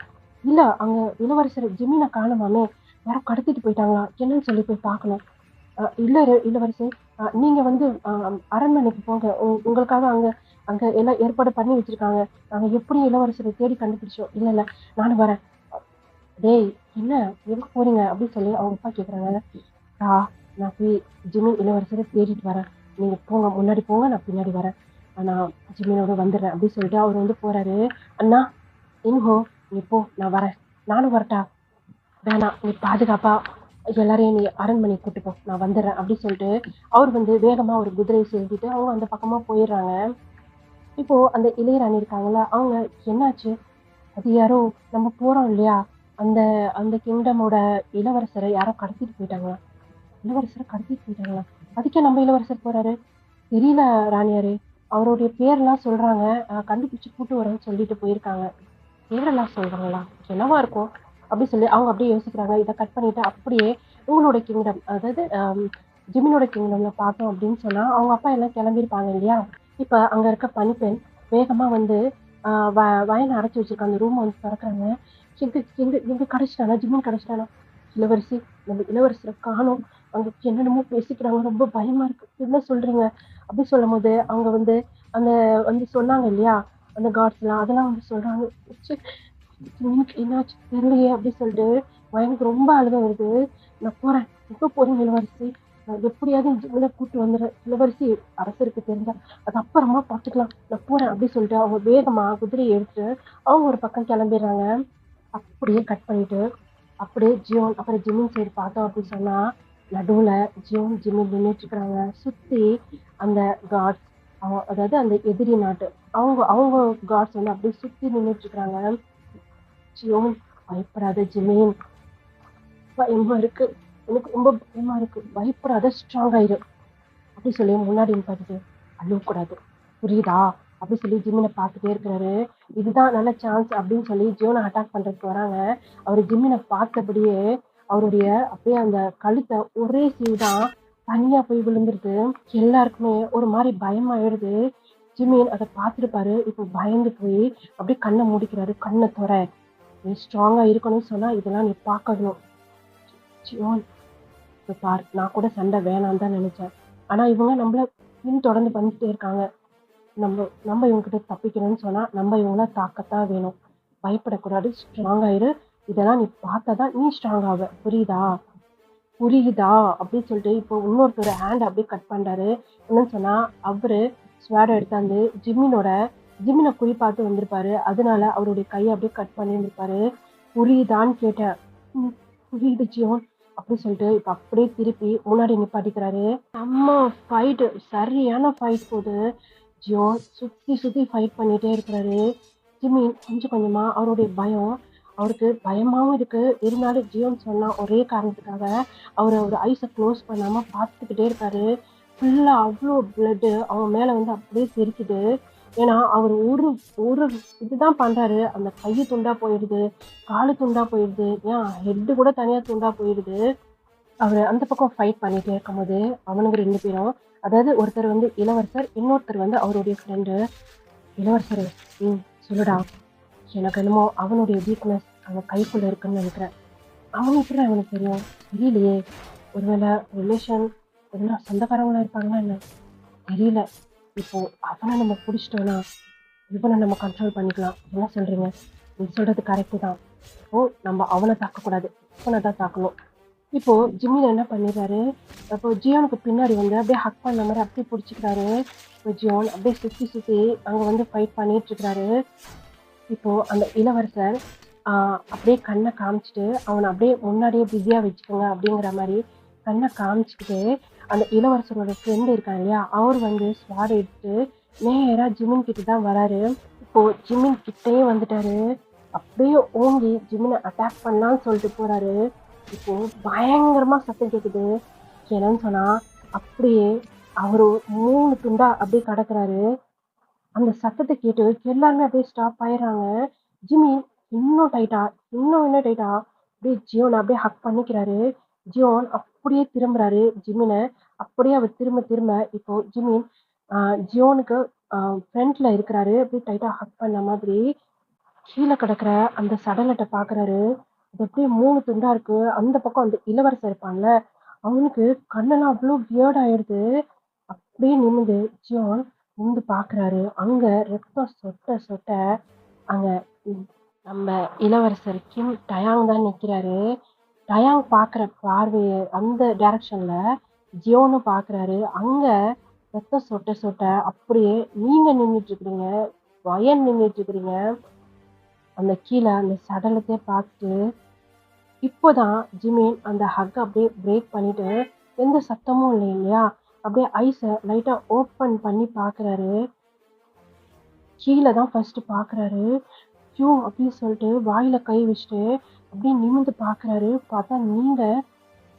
"இல்ல, அங்க இளவரசர் ஜிமின காணோமாமே! யாரோ கடத்திட்டு போயிட்டாங்களாம். என்னன்னு சொல்லி போய் பார்க்கணும்." இல்ல இளவரசே, நீங்க வந்து அரண்மனைக்கு போங்க. உங்களுக்காக அங்க அங்க எல்லாம் ஏற்பாடு பண்ணி வச்சிருக்காங்க. நாங்க எப்படியும் இளவரசர தேடி கண்டுபிடிச்சோம்." "இல்ல, இல்ல, நானும் வரேன்." "டேய், என்ன எங்க போறீங்க?" அப்படின்னு சொல்லி அவங்க அப்பா கேட்குறாங்க. "அக்கா, நான் போய் ஜிமி இளவரசர தேடிட்டு வரேன். நீங்க போங்க, முன்னாடி போங்க. நான் பின்னாடி வரேன். நான் ஜிமினோட வந்துடுறேன்." அப்படின்னு சொல்லிட்டு அவரு வந்து போறாரு. "அண்ணா, இன்ஹோ, நீ போ. நான் வரேன்." "நானும் வரட்டா?" "வேணாம். நீ பாதுகாப்பா எல்லாரையும் நீ அரண்மனைக்கு கூட்டு போ. நான் வந்துடுறேன்." அப்படின்னு சொல்லிட்டு அவர் வந்து வேகமா ஒரு குதிரைய செலுத்திட்டு அவங்க அந்த பக்கமா போயிடுறாங்க. இப்போ அந்த இளையராணி இருக்காங்கல்ல, அவங்க என்னாச்சு? அது யாரோ நம்ம போறோம் இல்லையா? அந்த அந்த கிங்டமோட இளவரசர யாரோ கடத்திட்டு போயிட்டாங்களாம். இளவரசர கடத்திட்டு போயிட்டாங்களா? அதுக்கே நம்ம இளவரசர் போறாரு? தெரியல ராணியாரே. அவருடைய பேர்லாம் சொல்றாங்க. கண்டுபிடிச்சு கூட்டு வரேன்னு சொல்லிட்டு போயிருக்காங்க. பேரெல்லாம் சொல்றாங்களா? என்னவா இருக்கும்? அப்படி சொல்லி அவங்க அப்படியே யோசிக்கிறாங்க. இத கட் பண்ணிட்டு அப்படியே உங்களோட கிங்டம் அதாவது ஜிமினோட கிங்டம்ல பார்த்தோம் அப்படின்னு சொன்னா, அவங்க அப்பா எல்லாம் கிளம்பியிருப்பாங்க இல்லையா? இப்ப அங்க இருக்க பணிப்பெண் வேகமா வந்து அ வ வயன அடைச்சு வச்சிருக்க அந்த ரூம வந்து தொறக்குறாங்க. எங்க எங்க எங்க கிடைச்சிட்டானா? ஜிமின் கிடைச்சிட்டானா? இளவரசி, நம்ம இளவரசர காணோம். அங்க என்னென்னமோ பேசிக்கிறாங்க. ரொம்ப பயமா இருக்கு. என்ன சொல்றீங்க? அப்படி சொல்லும்போது, அவங்க வந்து அந்த வந்து சொன்னாங்க இல்லையா? அந்த காட்ஸ்லாம் அதெல்லாம் வந்து சொல்றாங்க. ச்சீ! எனக்கு என்னாச்சு தெரியலையே! அப்படி சொல்லிட்டு எனக்கு ரொம்ப அழுகை வருது. நான் போறேன். எங்க போறீங்க இளவரசி? எப்படியாவது ஜிமினை கூட்டு வந்துடுற இளவரசி அரசருக்கு தெரிஞ்சா அது அப்புறமா பார்த்துக்கலாம் நான் போறேன் அப்படின்னு சொல்லிட்டு அவங்க வேகமா குதிரையை எடுத்து அவங்க ஒரு பக்கம் கிளம்பிடுறாங்க. அப்படியே கட் பண்ணிட்டு அப்படியே ஜியோன் அப்புறம் ஜிமின் சைடு பார்த்தோம் அப்படின்னு சொன்னா நடுவுல ஜியோன் ஜிமின் நின்றுட்டு இருக்கிறாங்க. சுத்தி அந்த காட்ஸ் அதாவது அந்த எதிரி நாட்டு அவங்க அவங்க காட்ஸ் வந்து அப்படியே சுத்தி நின்றுட்டு இருக்கிறாங்க. ஜியோன் பயப்படாத ஜிமின், பயமா இருக்கு, எனக்கு ரொம்ப பயமா இருக்கு, பயப்படாத ஸ்ட்ராங் ஆயிரு அப்படி சொல்லி முன்னாடி நிப்பாட்டிட்டு அழுவக்கூடாது புரியுதா அப்படி சொல்லி ஜிம்மினை பார்த்துட்டே இருக்கிறாரு. இதுதான் நல்ல சான்ஸ் அப்படின்னு சொல்லி ஜியோனை அட்டாக் பண்றதுக்கு வராங்க. அவர் ஜிம்மினை பார்த்தபடியே அவருடைய அப்படியே அந்த கழுத்தை ஒரே சீவு தான் தனியா போய் விழுந்துருது. எல்லாருக்குமே ஒரு மாதிரி பயமாயிடுது. ஜிம்மின் அதை பார்த்துருப்பாரு. இப்போ பயந்து போய் அப்படியே கண்ணை மூடிக்கிறாரு. கண்ணை துற, நீ ஸ்ட்ராங்கா இருக்கணும்னு சொன்னா இதெல்லாம் நீ பார்க்கணும். ஜியோன் இப்ப பார், நான் கூட சண்டை வேணாம் தான் நினைச்சேன். ஆனா இவங்க நம்மள தொடர்ந்து பண்ணிட்டே இருக்காங்க. நம்ம நம்ம இவங்க கிட்ட தப்பிக்கணும்னு சொன்னா நம்ம இவங்கள தாக்கத்தான் வேணும். பயப்படக்கூடாது, ஸ்ட்ராங் ஆயிரு. இதெல்லாம் நீ பார்த்தாதான் நீ ஸ்ட்ராங் ஆவ, புரியுதா புரியுதா அப்படின்னு சொல்லிட்டு இப்போ இன்னொருத்தர் ஹேண்ட் அப்படியே கட் பண்றாரு. என்னன்னு சொன்னா அவரு ஸ்வேடை எடுத்தாந்து ஜிம்மினை குறி பார்த்து வந்திருப்பாரு. அதனால அவருடைய கையை அப்படியே கட் பண்ணியிருந்திருப்பாரு. புரியுதான்னு கேட்டேன். புரியுது ஜியோன் அப்படி சொல்லிட்டு இப்ப அப்படியே திருப்பி முன்னாடி நிப்பாட்டிக்கிறாரு. நம்ம ஃபைட்டு சரியான ஃபைட் போது ஜியோன் சுத்தி சுத்தி ஃபைட் பண்ணிட்டே இருக்கிறாரு. ஜிமின் கொஞ்சம் கொஞ்சமா அவருடைய பயம் அவருக்கு பயமாவும் இருக்கு. இருந்தாலும் ஜியோன் சொன்னா ஒரே காரணத்துக்காக அவர் ஐஸை க்ளோஸ் பண்ணாம பார்த்துக்கிட்டே இருக்காரு. ஃபுல்லா அவ்வளோ பிளட்டு அவன் மேல வந்து அப்படியே தெரிக்குது. ஏன்னா அவர் ஒரு ஒரு இதுதான் பண்றாரு. அந்த கையை துண்டா போயிடுது, காலு துண்டா போயிடுது, ஏன் ஹெட்டு கூட தனியா துண்டா போயிடுது. அவர் அந்த பக்கம் ஃபைட் பண்ணிட்டே இருக்கும்போது அவனுங்க 2 பேரும், அதாவது ஒருத்தர் வந்து இளவரசர், இன்னொருத்தர் வந்து அவருடைய ஃப்ரெண்டு. இளவரசர், சொல்லுடா, எனக்கு என்னமோ அவனுடைய வீக்னஸ் அவன் கைக்குள்ள இருக்குன்னு நினைக்கிறேன். அவன் எப்படி அவனுக்கு தெரியும் தெரியலையே, ஒருவேளை ரிலேஷன் எதுனா சொந்தக்காரங்களா இருப்பாங்களா என்ன தெரியல. இப்போ அவனை நம்ம பிடிச்சிட்டோம்னா இவனை நம்ம கண்ட்ரோல் பண்ணிக்கலாம். என்ன சொல்றீங்க? நீ சொல்றது கரெக்டு தான். இப்போ நம்ம அவனை தாக்கக்கூடாது, இவனை தான் தாக்கணும். இப்போ ஜிம்மின் என்ன பண்ணிடுறாரு, இப்போ ஜியோனுக்கு பின்னாடி வந்து அப்படியே ஹக் பண்ண மாதிரி அப்படியே பிடிச்சிக்கிறாரு. இப்போ ஜியோன் அப்படியே சுற்றி சுற்றி அங்கே வந்து ஃபைட் பண்ணிட்டு இருக்கிறாரு. இப்போ அந்த இளவரசர் அப்படியே கண்ணை காமிச்சிட்டு அவனை அப்படியே முன்னாடியே பிஸியாக வச்சுக்கோங்க அப்படிங்கிற மாதிரி கண்ணை காமிச்சிக்கிட்டு அந்த இளவரசரோட ஃப்ரெண்டு இருக்காங்க இல்லையா, அவர் வந்து ஸ்வாட் எடுத்து நேராக ஜிமின் கிட்ட தான் வராரு. இப்போ ஜிமின் கிட்டே வந்துட்டாரு. அப்படியே ஓங்கி ஜிமினை அட்டாக் பண்ணலான்னு சொல்லிட்டு போறாரு. இப்போ பயங்கரமா சத்தம் கேக்குது. என்னன்னு சொன்னா அப்படியே அவரு 3 துண்டா அப்படியே கடக்குறாரு. அந்த சத்தத்தை கேட்டு எல்லாருமே அப்படியே ஸ்டாப் ஆயிடுறாங்க. ஜிம்மி இன்னும் டைட்டா இன்னும் டைட்டா அப்படியே ஜியோனை அப்படியே ஹக் பண்ணிக்கிறாரு. ஜியோன் அப்படியே திரும்புறாரு ஜிமினை. அப்படியே அவர் திரும்ப திரும்ப இப்போ ஜிமின் ஜியோனுக்கு ஃப்ரண்ட்ல இருக்கிறாரு. அப்படியே டைட்டா ஹக் பண்ண மாதிரி கீழே கிடக்குற அந்த சடலத்தை பாக்குறாரு. அது அப்படியே 3 துண்டா இருக்கு. அந்த பக்கம் அந்த இளவரசர் இருப்பான்ல, அவனுக்கு கண்ணெல்லாம் அவ்வளோ வியர்ட் ஆயிடுது. அப்படியே நிமிந்து ஜியோன் நிமிந்து பாக்குறாரு. அங்க ரத்தம் சொட்ட சொட்ட அங்க நம்ம இளவரசர் கிம் டயாங் தான் நிக்கிறாரு. டயாங் பாக்குற பார்வைய அந்த டைரக்ஷன்ல ஜியோனும் பாக்குறாரு. அங்க ரத்தம் சொட்ட சொட்ட அப்படியே நீங்க நின்றுட்டு இருக்கிறீங்க, வயன் நின்றுட்டு இருக்கிறீங்க. அந்த கீழே அந்த சடலத்தை பார்த்துட்டு இப்போதான் ஜிமின் அந்த ஹக் அப்படியே பிரேக் பண்ணிட்டு எந்த சத்தமும் இல்லை இல்லையா, அப்படியே ஐஸை லைட்டா ஓப்பன் பண்ணி பாக்குறாரு. கீழே தான் ஃபர்ஸ்ட் பாக்குறாரு. ஐயோ அப்படின்னு சொல்லிட்டு வாயில கை வச்சுட்டு அப்படியே நிமிந்து பாக்குறாரு. பார்த்தா நீங்க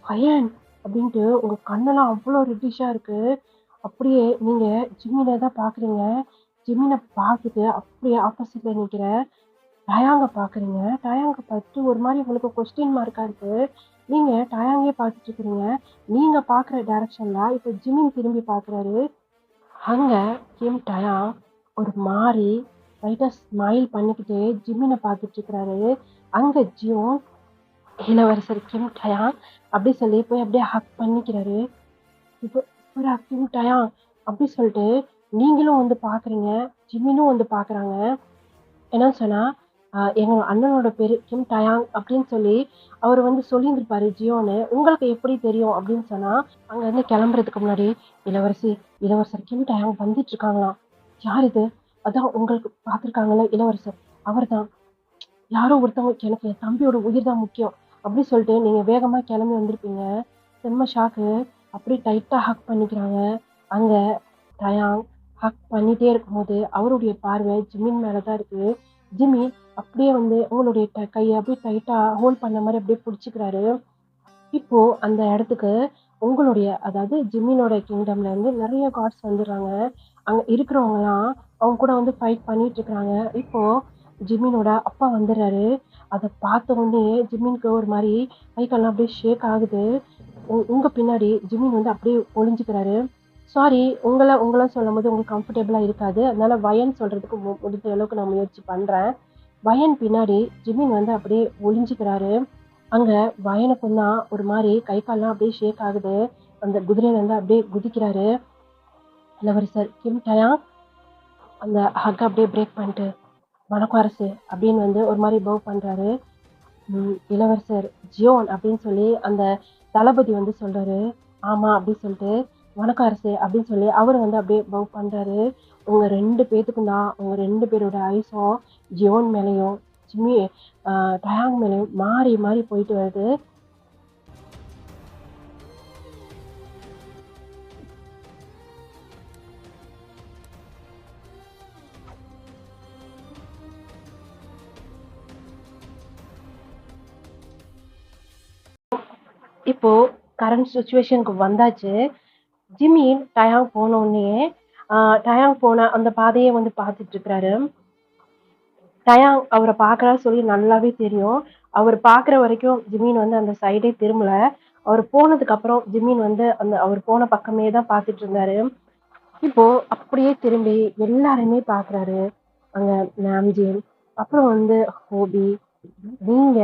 பயன் அப்படின்ட்டு உங்க கண்ணெல்லாம் அவ்வளோ ரெட்டிஷா இருக்கு. அப்படியே நீங்க ஜிம்மினை தான் பாக்குறீங்க. ஜிம்மினை பார்த்துட்டு அப்படியே ஆப்போசிட்ல நிக்கிற டயாங்க பாக்குறீங்க. டயாங்க பார்த்துட்டு ஒரு மாதிரி உங்களுக்கு கொஸ்டின் மார்க்கா இருக்கு. நீங்க டயாங்கே பார்த்துட்டு இருக்கிறீங்க. நீங்க பாக்குற டைரக்ஷன்ல இப்ப ஜிமின் திரும்பி பாக்குறாரு. அங்க கிம் டயாங் ஒரு மாதிரி லைட்டா ஸ்மைல் பண்ணிக்கிட்டு ஜிமினை பார்த்துட்டு இருக்கிறாரு. அங்க ஜியோன் இளவரசர் கிம் டயாங் அப்படி சொல்லி போய் அப்படியே ஹக் பண்ணிக்கிறாரு. இப்போ கிம் டயாங் அப்படி சொல்லிட்டு நீங்களும் வந்து பாக்குறீங்க, ஜிமினும் வந்து பாக்குறாங்க. என்ன சொன்னா எங்க அண்ணனோட பேரு கிம் டயாங் அப்படின்னு சொல்லி அவரு வந்து சொல்லியிருந்திருப்பாரு ஜியோன்னு. உங்களுக்கு எப்படி தெரியும்? அப்படின்னு சொன்னா, அங்கருந்து கிளம்புறதுக்கு முன்னாடி, இளவரசி, இளவரசர் கிம் டயாங் வந்துட்டு இருக்காங்களாம். யார் இது? அதான் உங்களுக்கு பார்த்துருக்காங்கல்ல இளவரசர். அவர்தான். யாரோ ஒருத்தவங்க எனக்கு என் தம்பியோட உயிர் தான் முக்கியம். அப்படி சொல்லிட்டு நீங்க வேகமா கிளம்பி வந்திருப்பீங்க. செம்ம ஷாக்கு. அப்படியே டைட்டா ஹக் பண்ணிக்கிறாங்க. அங்க டயாங் ஹக் பண்ணிட்டே இருக்கும்போது, அவருடைய பார்வை ஜிமின் மேல தான் இருக்கு. ஜிம்மி அப்படியே வந்து உங்களுடைய கைய அப்படியே டைட்டா ஹோல்ட் பண்ண மாரி அப்படியே புடிச்சுக்கிறாரு. இப்போ அந்த இடத்துக்கு உங்களுடைய அதாவது ஜிம்மினோட கிங்டம்ல இருந்து நெறைய காட்ஸ் வந்துடுறாங்க. அங்க இருக்கிறவங்கலாம் அவங்க கூட வந்து ஃபைட் பண்ணிட்டு இருக்காங்க. இப்போ ஜிம்மினோட அப்பா வந்துடுறாரு. அத பார்த்த உடனே ஜிம்மினுக்கு ஒரு மாரி கை கால்லாம் அப்படியே ஷேக் ஆகுது. உங்க பின்னாடி ஜிம்மின் வந்து அப்படியே ஒளிஞ்சுக்கிறாரு. சாரி உங்கள உங்கள சொல்லும்போது உங்களுக்கு கம்ஃபர்டபுளா இருக்காது. அதனால வயன் சொல்றதுக்கு முடிஞ்ச அளவுக்கு நான் முயற்சி பண்றேன். வயன் பின்னாடி ஜிம்மின் வந்து அப்படியே ஒளிஞ்சுக்கிறாரு. அங்க வயனுக்கும் தான் ஒரு மாரி கை கால்லாம் அப்படியே ஷேக் ஆகுது. அந்த குதிரையில இருந்து அப்படியே குதிக்கிறாரு. இளவரசர் கிம் டயாங் அந்த ஹக்க அப்படியே பிரேக் பண்ணிட்டு, "வணக்கம் அரசே" அப்படின்னு வந்து ஒரு மாரி பவ் பண்றாரு. இளவரசர் ஜியோன் அப்படின்னு சொல்லி அந்த தளபதி வந்து சொல்றாரு. "ஆமா" அப்படின்னு சொல்லிட்டு, "வணக்கம் அரசே" அப்படின்னு சொல்லி அவரு வந்து அப்படியே பவ் பண்றாரு. உங்க 2 பேத்துக்கும் தான் உங்க 2 பேரோட ஐஸும் ஜியோன் மேலயும், ஜிம்மி அ டயாங் மேலயும் மாறி மாறி போயிட்டு வருது. இப்போ கரண்ட் சிச்சுவேஷனுக்கு வந்தாச்சு. ஜிம்மி டயாங் போனோனயே, அ டயாங் போன அந்த பாதைய வந்து பார்த்துட்டு இருக்கிறாரு. டயாங் அவர பார்க்குறாரு சொல்லி நல்லாவே தெரியும். அவரு பார்க்குற வரைக்கும் ஜிம்மீன் வந்து அந்த சைடே திரும்பல. அவரு போனதுக்கப்புறம் ஜிம்மீன் வந்து அந்த அவரு போன பக்கமே தான் பார்த்துட்டு இருந்தாரு. இப்போ அப்படியே திரும்பி எல்லாரையுமே பார்க்குறாரு. அங்க நாம்ஜேன், அப்புறம் வந்து ஹோபி, நீங்க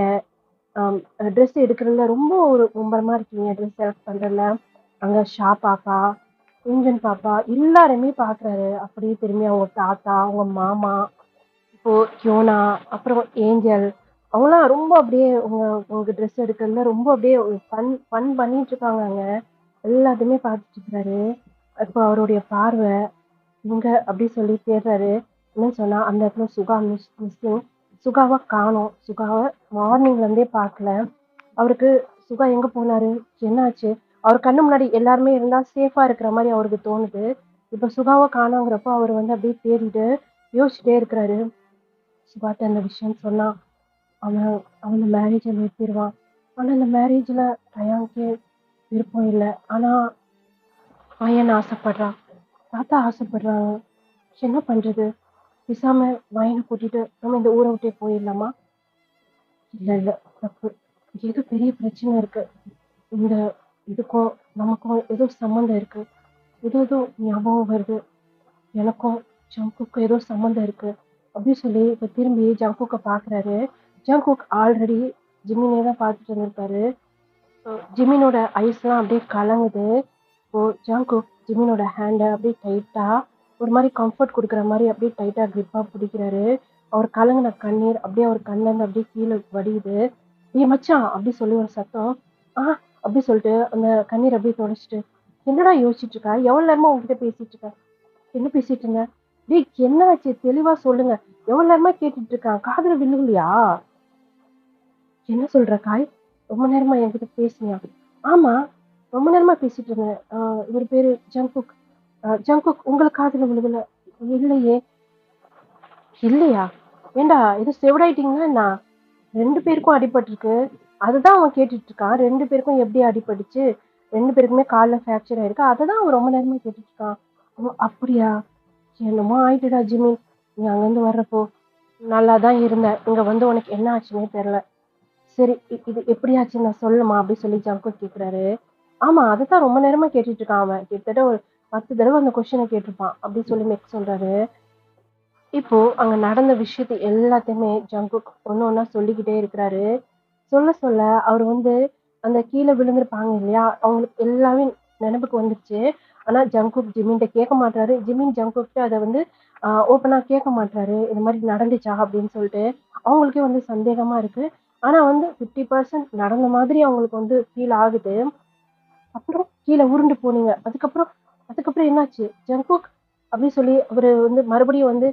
அம் ட்ரெஸ் எடுக்கிறதுல ரொம்ப ஒரு மும்பரமா இருக்கீங்க. ட்ரெஸ் செலக்ட் பண்றதுல. அங்க ஷா பாப்பா, குஞ்சன் பாப்பா எல்லாருமே பார்க்குறாரு. அப்படியே திரும்பி அவங்க தாத்தா, அவங்க மாமா, இப்போ கியோனா, அப்புறம் ஏஞ்சல் அவங்கலாம் ரொம்ப அப்படியே உங்க உங்க ட்ரெஸ் எடுக்கிறதுல ரொம்ப அப்படியே ஃபன் ஃபன் பண்ணிட்டு இருக்காங்க அங்க. எல்லாத்தையுமே பார்த்துட்டு இருக்கிறாரு. இப்போ அவருடைய பார்வை இங்க அப்படி சொல்லி தேடுறாரு. என்னன்னு சொன்னா, அந்த இடத்துல சுகா மிஸ்ஸிங். சுகாவ காணோம். சுகாவ மார்னிங்ல இருந்தே பார்க்கல. அவருக்கு சுகா எங்க போனாரு? என்னாச்சு? அவர் கண்ணு முன்னாடி எல்லாருமே இருந்தா சேஃபா இருக்கிற மாரி அவருக்கு தோணுது. இப்ப சுகாவ காணோங்கிறப்போ அவரு வந்து அப்படியே தேடிட்டு யோசிச்சுட்டே இருக்கிறாரு. சுகாட்ட அந்த விஷயம் சொன்னா, அவன் அவன மேரேஜ நிறுத்திருவான். ஆனா அந்த மேரேஜ்ல டயான்க்கு விருப்பம் இல்ல. ஆனா பையன் ஆசைப்படுறான். தாத்தா ஆசைப்படுறாங்க. என்ன பண்றது? பேசாம வயன கூட்டிட்டு நம்ம இந்த ஊர விட்டே போயிடலாமா? இல்ல, இல்ல. தப்பு. ஏதோ பெரிய பிரச்சனை இருக்கு. இந்த இதுக்கும் நமக்கும் ஏதோ சம்மந்தம் இருக்கு. ஏதோ ஏதோ ஞாபகம் வருது. எனக்கும் ஜங்குக்கும் ஏதோ சம்மந்தம் இருக்கு. அப்படின்னு சொல்லி இப்ப திரும்பி ஜங்குக்க பாக்குறாரு. ஜங்குக் ஆல்ரெடி ஜிம்மினே தான் பார்த்துட்டு இருந்திருப்பாரு. ஜிமினோட ஐஸ்லாம் அப்படியே கலங்குது. இப்போ ஜங்குக் ஜிமினோட ஹேண்ட அப்படியே டைட்டா ஒரு மாரி கம்ஃபர்ட் குடுக்குற மாரி அப்படியே டைட்டா கிரிப்பா பிடிக்கிறாரு. அவர் கலங்குன கண்ணீர் அப்படியே அவர் கண்லருந்து அப்படியே கீழ வடியுது. "ஏய் மச்சான்" அப்படி சொல்லி ஒரு சத்தம். "ஆ" அப்படி சொல்லிட்டு அந்த கண்ணீர அப்படியே தொடச்சுட்டு, "என்னடா யோசிச்சுட்டு இருக்க? எவ்வளவு நேரமா உன்கிட்ட பேசிட்டு இருக்கேன்?" "என்ன பேசிட்டு இருந்த?" "டேய் என்ன ஆச்சு? தெளிவா சொல்லுங்க. எவ்வளவு நேரமா கேட்டுட்டு இருக்கேன். காதுல விழுகலையா?" "என்ன சொல்ற காய்? ரொம்ப நேரமா என்கிட்ட பேசினியா?" "ஆமா. ரொம்ப நேரமா பேசிட்டு இருந்தேன். இவரு பேரு ஜங்குக். ஜங்குக் உங்களுக்கு காதுல விழுகல." "இல்லையே." "இல்லையா? ஏன்டா எதுவும் செவிடாயிட்டீங்களா என்ன? 2 பேருக்கும் அடிபட்டுருக்கு. அதுதான் அவன் கேட்டுட்டு இருக்கான். 2 பேருக்கும் எப்படி அடிபட்டுச்சு? 2 பேருக்குமே கால்ல ஃப்ராக்சர் ஆயிருக்கு. அததான் அவன் ரொம்ப நேரமா கேட்டுட்டு இருக்கான்." "ஓ! அப்படியா? என்னமோ ஆயிட்டுடா ஜிம்மி. நீ அங்கருந்து வர்றப்போ நல்லா தான் இருந்த. இங்க வந்து உனக்கு என்ன ஆச்சுன்னே தெரியல. சரி, இது எப்படியாச்சு நான் சொல்லுமா?" அப்படி சொல்லி ஜங்குக் கேட்குறாரு. ஆமா, அதத்தான் ரொம்ப நேரமா கேட்டுட்டு இருக்கான் அவன். கிட்டத்தட்ட ஒரு 10 தடவ அந்த கொஸ்டின கேட்டிருப்பான். அப்படி சொல்லி மெக் சொல்றாரு. இப்போ அங்க நடந்த விஷயத்த எல்லாத்தையுமே ஜங்குக் ஒண்ணு ஒண்ணா சொல்லிக்கிட்டே இருக்கிறாரு. சொல்ல சொல்ல அவரு வந்து அந்த கீழ விழுந்திருப்பாங்க இல்லையா? அவங்களுக்கு எல்லாமே நெனப்புக்கு வந்துருச்சு. ஆனா ஜங்குக் ஜிமின்ட்ட கேட்க மாட்றாரு. ஜிமின் ஜங்குக்கிட்ட அத வந்து ஓப்பனா கேட்க மாட்றாரு. இந்த மாரி நடந்துச்சா அப்படின்னு சொல்லிட்டு. அவங்களுக்கே வந்து சந்தேகமா இருக்கு. ஆனா வந்து 50% நடந்த மாதிரி அவங்களுக்கு வந்து ஃபீல் ஆகுது. அப்புறம் கீழ உருண்டு போனீங்க. அதுக்கப்புறம் அதுக்கப்புறம் என்னாச்சு? ஜங்குக் அப்படி சொல்லி அவரு வந்து மறுபடியும் வந்து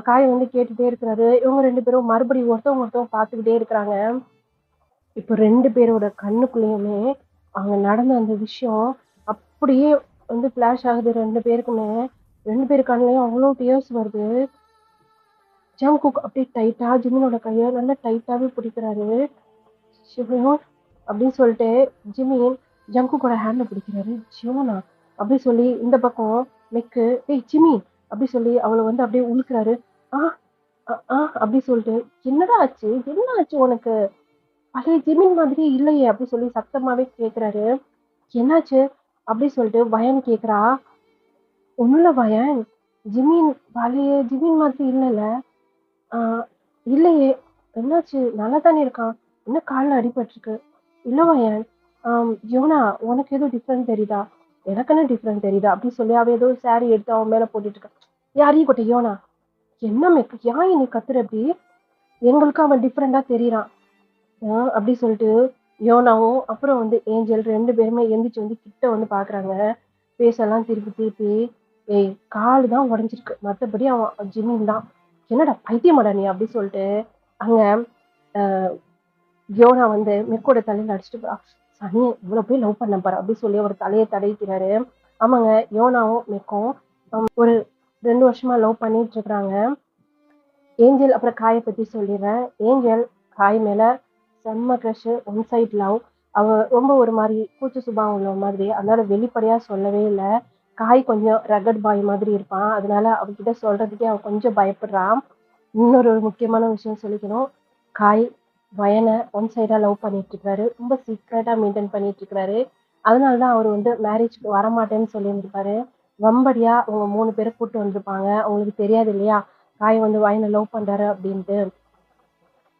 காய வந்து கேட்டுட்டே இருக்கிறாரு. இவங்க 2 பேரும் மறுபடியும் ஒருத்தவங்க பார்த்துக்கிட்டே இருக்கிறாங்க. இப்ப 2 பேரோட கண்ணுக்குள்ளயுமே அங்க நடந்த அந்த விஷயம் அப்படியே வந்து ஃபிளாஷ் ஆகுது 2 பேருக்குமே. 2 பேர் கண்லயும் அவ்ளோ டியர்ஸ் வருது. ஜங்குக் அப்படியே டைட்டா ஜிமினோட கைய நல்லா டைட்டாவே பிடிக்கிறாரு. சிவன் அப்படின்னு சொல்லிட்டு ஜிமின் ஜங்குக்கோட ஹேண்ட பிடிக்கிறாரு. சிவனா அப்படி சொல்லி இந்த பக்கம் மெக்கு ஏய் ஜிமி அப்படி சொல்லி அவள வந்து அப்படியே உழுக்குறாரு. ஆ அப்படி சொல்லிட்டு என்னடா ஆச்சு? என்ன ஆச்சு உனக்கு? பழைய ஜிமின் மாதிரியே இல்லையே! அப்படி சொல்லி சத்தமாவே கேட்கிறாரு. என்னாச்சு? அப்படி சொல்லிட்டு வயன் கேட்கிறா. ஒண்ணும் இல்ல வயன். ஜிமின் பழைய ஜிமின் மாதிரி இல்லல்ல. ஆ இல்லையே! என்னாச்சு? நல்லா தானே இருக்கான். என்ன கால்ல அடிபட்டுருக்கு. இல்ல வயன். யோனா உனக்கு எதுவும் டிஃபரெண்ட் தெரியுதா? எனக்கு என்ன டிஃபரெண்ட் தெரியுதா? அப்படி சொல்லி அவ ஏதோ சாரி எடுத்து அவன் மேல போட்டுட்டு இருக்கா. யாரையும் கொட்ட யோனா. என்ன மெக்கு? ஏன் நீ கத்துற அப்படி? எங்களுக்கு அவன் டிஃபரெண்டா தெரியறான். அப்படி சொல்லிட்டு யோனாவும் அப்புறம் வந்து ஏஞ்சல் 2 பேருமே எந்திரிச்சு வந்து கிட்ட வந்து பாக்குறாங்க. ஃபேஸ் எல்லாம் திருப்பி திருப்பி ஏய் காலு தான் உடைஞ்சிருக்கு. மத்தபடி அவன் ஜிமின் தான். என்னடா பைத்தியமாடா நீ அப்படி சொல்லிட்டு அங்க யோனா வந்து மெக்கோட தலையில அடிச்சுட்டு போறா. சனி இவ்வளவு போய் லவ் பண்ண பாரு அப்படி சொல்லி அவர் தலையை தடவிக்கிறாரு. ஆமாங்க யோனாவும் மெக்கும் ஒரு 2 வருஷமா லவ் பண்ணிட்டு இருக்கிறாங்க. ஏஞ்சல் அப்புறம் காய பத்தி சொல்லிடுறேன். ஏஞ்சல் காய் மேல செம்ம க்ரஷ் ஒன் சைட் லவ். அவ ரொம்ப ஒரு மாதிரி கூச்ச சுபாவம் உள்ள மாதிரி அதனால வெளிப்படையா சொல்லவே இல்லை. காய் கொஞ்சம் ரகட் பாய் மாதிரி இருப்பான். அதனால அவகிட்ட சொல்றதுக்கே அவ கொஞ்சம் பயப்படுறான். இன்னொரு ஒரு முக்கியமான விஷயம் சொல்லிக்கணும். காய் வயனை ஒன் சைடா லவ் பண்ணிட்டு இருக்காரு. ரொம்ப சீக்ரெட்டா மெயின்டைன் பண்ணிட்டு இருக்காரு. அதனாலதான் அவர் வந்து மேரேஜ்க்கு வரமாட்டேன்னு சொல்லியிருந்திருப்பாரு. வம்படியா அவங்க 3 பேரை கூட்டு வந்திருப்பாங்க. அவங்களுக்கு தெரியாது இல்லையா காய் வந்து வயனை லவ் பண்றாரு அப்படின்ட்டு.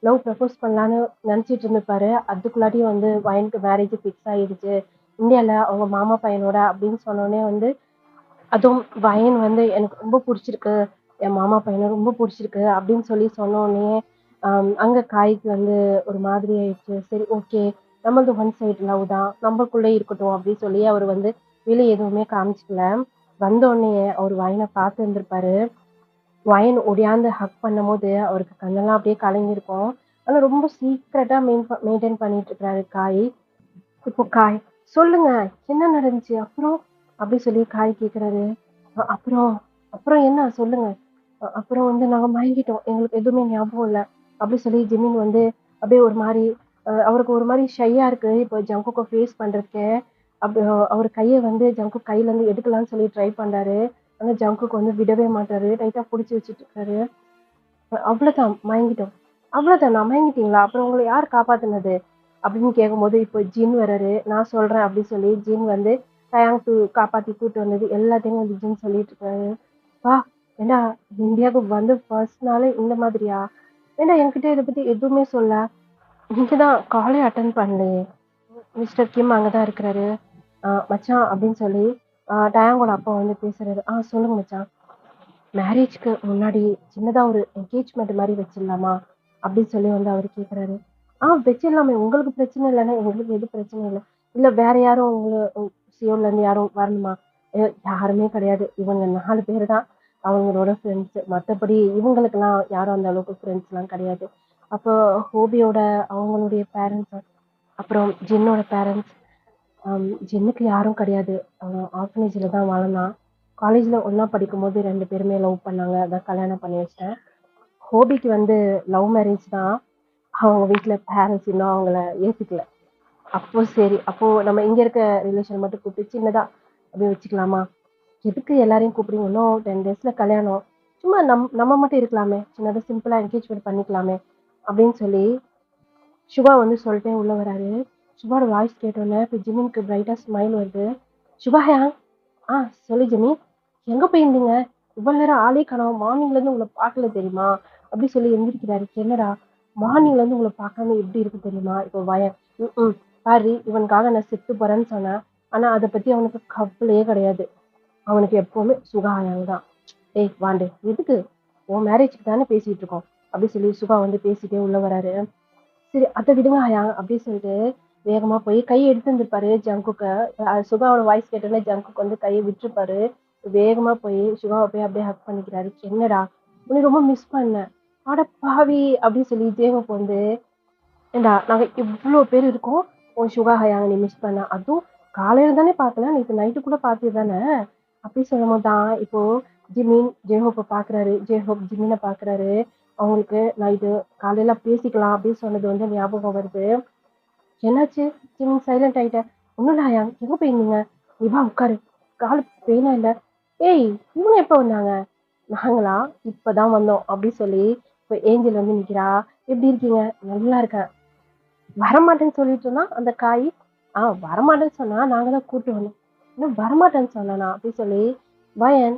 லவ் ப்ரப்போஸ் பண்ணலான்னு நினைச்சிட்டு இருந்திருப்பாரு. அதுக்குள்ளாட்டியும் வந்து வயனுக்கு மேரேஜ் ஃபிக்ஸ் ஆயிடுச்சு. இந்தியால அவங்க மாமா பையனோட அப்படின்னு சொன்னோடனே வந்து அதுவும் வயன் வந்து எனக்கு ரொம்ப பிடிச்சிருக்கு. என் மாமா பையனை ரொம்ப பிடிச்சிருக்கு அப்படின்னு சொல்லி சொன்னோடனே அங்க காய்க்கு வந்து ஒரு மாதிரி ஆயிடுச்சு. சரி ஓகே நம்மளது ஒன் சைடு லவ் தான் நம்மளுக்குள்ளே இருக்கட்டும் அப்படின்னு சொல்லி அவர் வந்து வெளியே எதுவுமே காமிச்சிக்கல. வந்தோடனே அவர் வயனை பார்த்து இருந்திருப்பாரு. வயன் ஒடியாந்து ஹக் பண்ணும்போது அவருக்கு கண்ணெல்லாம் அப்படியே கலங்கியிருக்கும். ஆனா ரொம்ப சீக்ரெட்டா மெயின்டைன் பண்ணிட்டு இருக்கிறாரு காய். இப்போ காய் சொல்லுங்க என்ன நடந்துச்சு அப்புறம் அப்படி சொல்லி காய் கேக்குறாரு. அப்புறம் அப்புறம் என்ன சொல்லுங்க. அப்புறம் வந்து நாங்க மயங்கிட்டோம். எங்களுக்கு எதுவுமே ஞாபகம் இல்லை அப்படி சொல்லி ஜிமின் வந்து அப்படியே ஒரு மாதிரி அவருக்கு ஒரு மாதிரி ஷையா இருக்கு. இப்போ ஜங்குக்கை ஃபேஸ் பண்றதுக்கு அப்படி அவர் கையை வந்து ஜங்குக் கையில இருந்து எடுக்கலாம்னு சொல்லி ட்ரை பண்றாரு. ஆனா ஜங்குக்கு வந்து விடவே மாட்டாரு. டைட்டா புடிச்சு வச்சுட்டு இருக்காரு. அவ்வளவுதான் மயங்கிட்டோம். அவ்வளவுதான் நான் மயங்கிட்டீங்களா? அப்புறம் உங்களை யார் காப்பாத்துனது? அப்படின்னு கேட்கும்போது இப்போ ஜின் வராரு. நான் சொல்றேன் அப்படின்னு சொல்லி ஜின் வந்து டயாங் காப்பாத்தி கூட்டு வந்தது எல்லாத்தையும் வந்து ஜின் சொல்லிட்டு இருக்காரு. வா ஏண்டா இந்தியாவுக்கு வந்து ஃபர்ஸ்ட் நாளே இந்த மாதிரியா? ஏண்டா என்கிட்ட இதை பத்தி எதுவுமே சொல்ல. இங்கதான் காலே அட்டன் பண்ணலையே. மிஸ்டர் கிம் அங்கதான் இருக்கிறாரு. மச்சான் அப்படின்னு சொல்லி டயாங்கோட அப்பா வந்து பேசுறாரு. சொல்லுங்க மச்சான். மேரேஜ்க்கு முன்னாடி சின்னதா ஒரு என்கேஜ்மெண்ட் மாதிரி வச்சிடலாமா அப்படின்னு சொல்லி வந்து அவர் கேக்குறாரு. வச்சிடலாமே உங்களுக்கு பிரச்சனை இல்லைன்னா எங்களுக்கு எது பிரச்சனை இல்லை. இல்ல வேற யாரும் சியோல்ல இருந்து யாரும் வரணுமா? யாருமே கிடையாது. இவங்க 4 பேர் தான் அவங்களோட ஃப்ரெண்ட்ஸ். மற்றபடி இவங்களுக்கெல்லாம் யாரும் அந்த அளவுக்கு ஃப்ரெண்ட்ஸ் எல்லாம் கிடையாது. அப்போ ஹோபியோட அவங்களுடைய பேரண்ட்ஸ் அப்புறம் ஜின்னோட பேரண்ட்ஸ் ஜின்னுக்கு யாரும் கிடையாது. அவன் ஆர்ஃபனேஜ்ல தான் வளர்ந்தான். காலேஜ்ல ஒண்ணா படிக்கும்போது 2 பேருமே லவ் பண்ணாங்க. அதான் கல்யாணம் பண்ணி வச்சிட்டேன். ஹோபிக்கு வந்து லவ் மேரேஜ் தான். அவங்க வீட்ல பேரண்ட்ஸ் இன்னும் அவங்கள ஏத்துக்கல. அப்போ சரி அப்போ நம்ம இங்க இருக்க ரிலேஷன் மட்டும் கூப்பிட்டு சின்னதா அப்படியே வச்சுக்கலாமா? எதுக்கு எல்லாரையும் கூப்பிடுங்க? இன்னும் 10 டேஸ்ல கல்யாணம். சும்மா நம்ம மட்டும் இருக்கலாமே. சின்னதா சிம்பிளா என்கேஜ்மெண்ட் பண்ணிக்கலாமே அப்படின்னு சொல்லி சுபா வந்து சொல்லிட்டே உள்ள வராரு. சுபாவோட வாய்ஸ் கேட்டோன்னே இப்போ ஜிமினுக்கு பிரைட்டா ஸ்மைல் வருது. சுபாயா சொல்லு ஜிமி. எங்க போயிருந்தீங்க? இவ்வளவு நேரம் ஆளே காணோம். மார்னிங்ல இருந்து உங்களை பார்க்கல தெரியுமா? அப்படி சொல்லி எந்திரிக்கிறாரு. என்னடா மார்னிங்ல இருந்து உங்களை பார்க்காம எப்படி இருக்கு தெரியுமா? இப்போ ம் பாரு இவனுக்காக நான் செத்து போறேன்னு சொன்னேன். ஆனா அதை பத்தி அவனுக்கு கவலையே கிடையாது. அவனுக்கு எப்பவுமே சுகாயாங்க தான். ஏய் வாண்டு எதுக்கு உன் மேரேஜ்க்கு தானே பேசிட்டு இருக்கோம் அப்படின்னு சொல்லி சுகா வந்து பேசிட்டே உள்ள வராரு. சரி அத விடுங்க ஆயா அப்படின்னு சொல்லிட்டு வேகமா போய் கையை எடுத்து இருந்திருப்பாரு ஜங்குக்க. சுகாவோட வாய்ஸ் கேட்டோன்னே ஜங்குக்கு வந்து கையை விட்டுருப்பாரு. வேகமா போய் சுகாவை போய் அப்படியே ஹக் பண்ணிக்கிறாரு. என்னடா உன்னை ரொம்ப மிஸ் பண்ணேன். அட பாவி அப்படின்னு சொல்லி ஜேஹோப் வந்து ஏண்டா நாங்க இவ்ளோ பேர் இருக்கோம். உன் சுகா ஹயாங்க நீ மிஸ் பண்ண. அதுவும் காலையில தானே பார்க்கல. நேத்து நைட்டு கூட பார்த்தது தானே. அப்படி சொல்லும்போது தான் இப்போ ஜிமின் ஜேஹோப்ப பார்க்குறாரு. ஜேஹோப் ஜிமின பார்க்குறாரு. அவங்களுக்கு நைட்டு காலையில பேசிக்கலாம் அப்படின்னு சொன்னது வந்து ஞாபகம் வருது. என்னாச்சு? ஜிமின் சைலண்ட் ஆயிட்ட. ஒண்ணும் இல்ல ஹயாங் எங்க போயிருந்தீங்க? நீ வா உட்காரு. கால் பெயினா இல்ல? ஏய் இவங்க எப்ப வந்தாங்க? நாங்களா இப்பதான் வந்தோம் அப்படின்னு சொல்லி இப்போ ஏஞ்சல் வந்து நிக்கிறா. எப்படி இருக்கீங்க? நல்லா இருக்கேன். வரமாட்டேன்னு சொல்லிட்டு இருந்தா அந்த காய். வரமாட்டேன்னு சொன்னா நாங்க தான் கூட்டு வந்தோம். இன்னும் வரமாட்டேன்னு சொன்னானா அப்படின்னு சொல்லி வயன்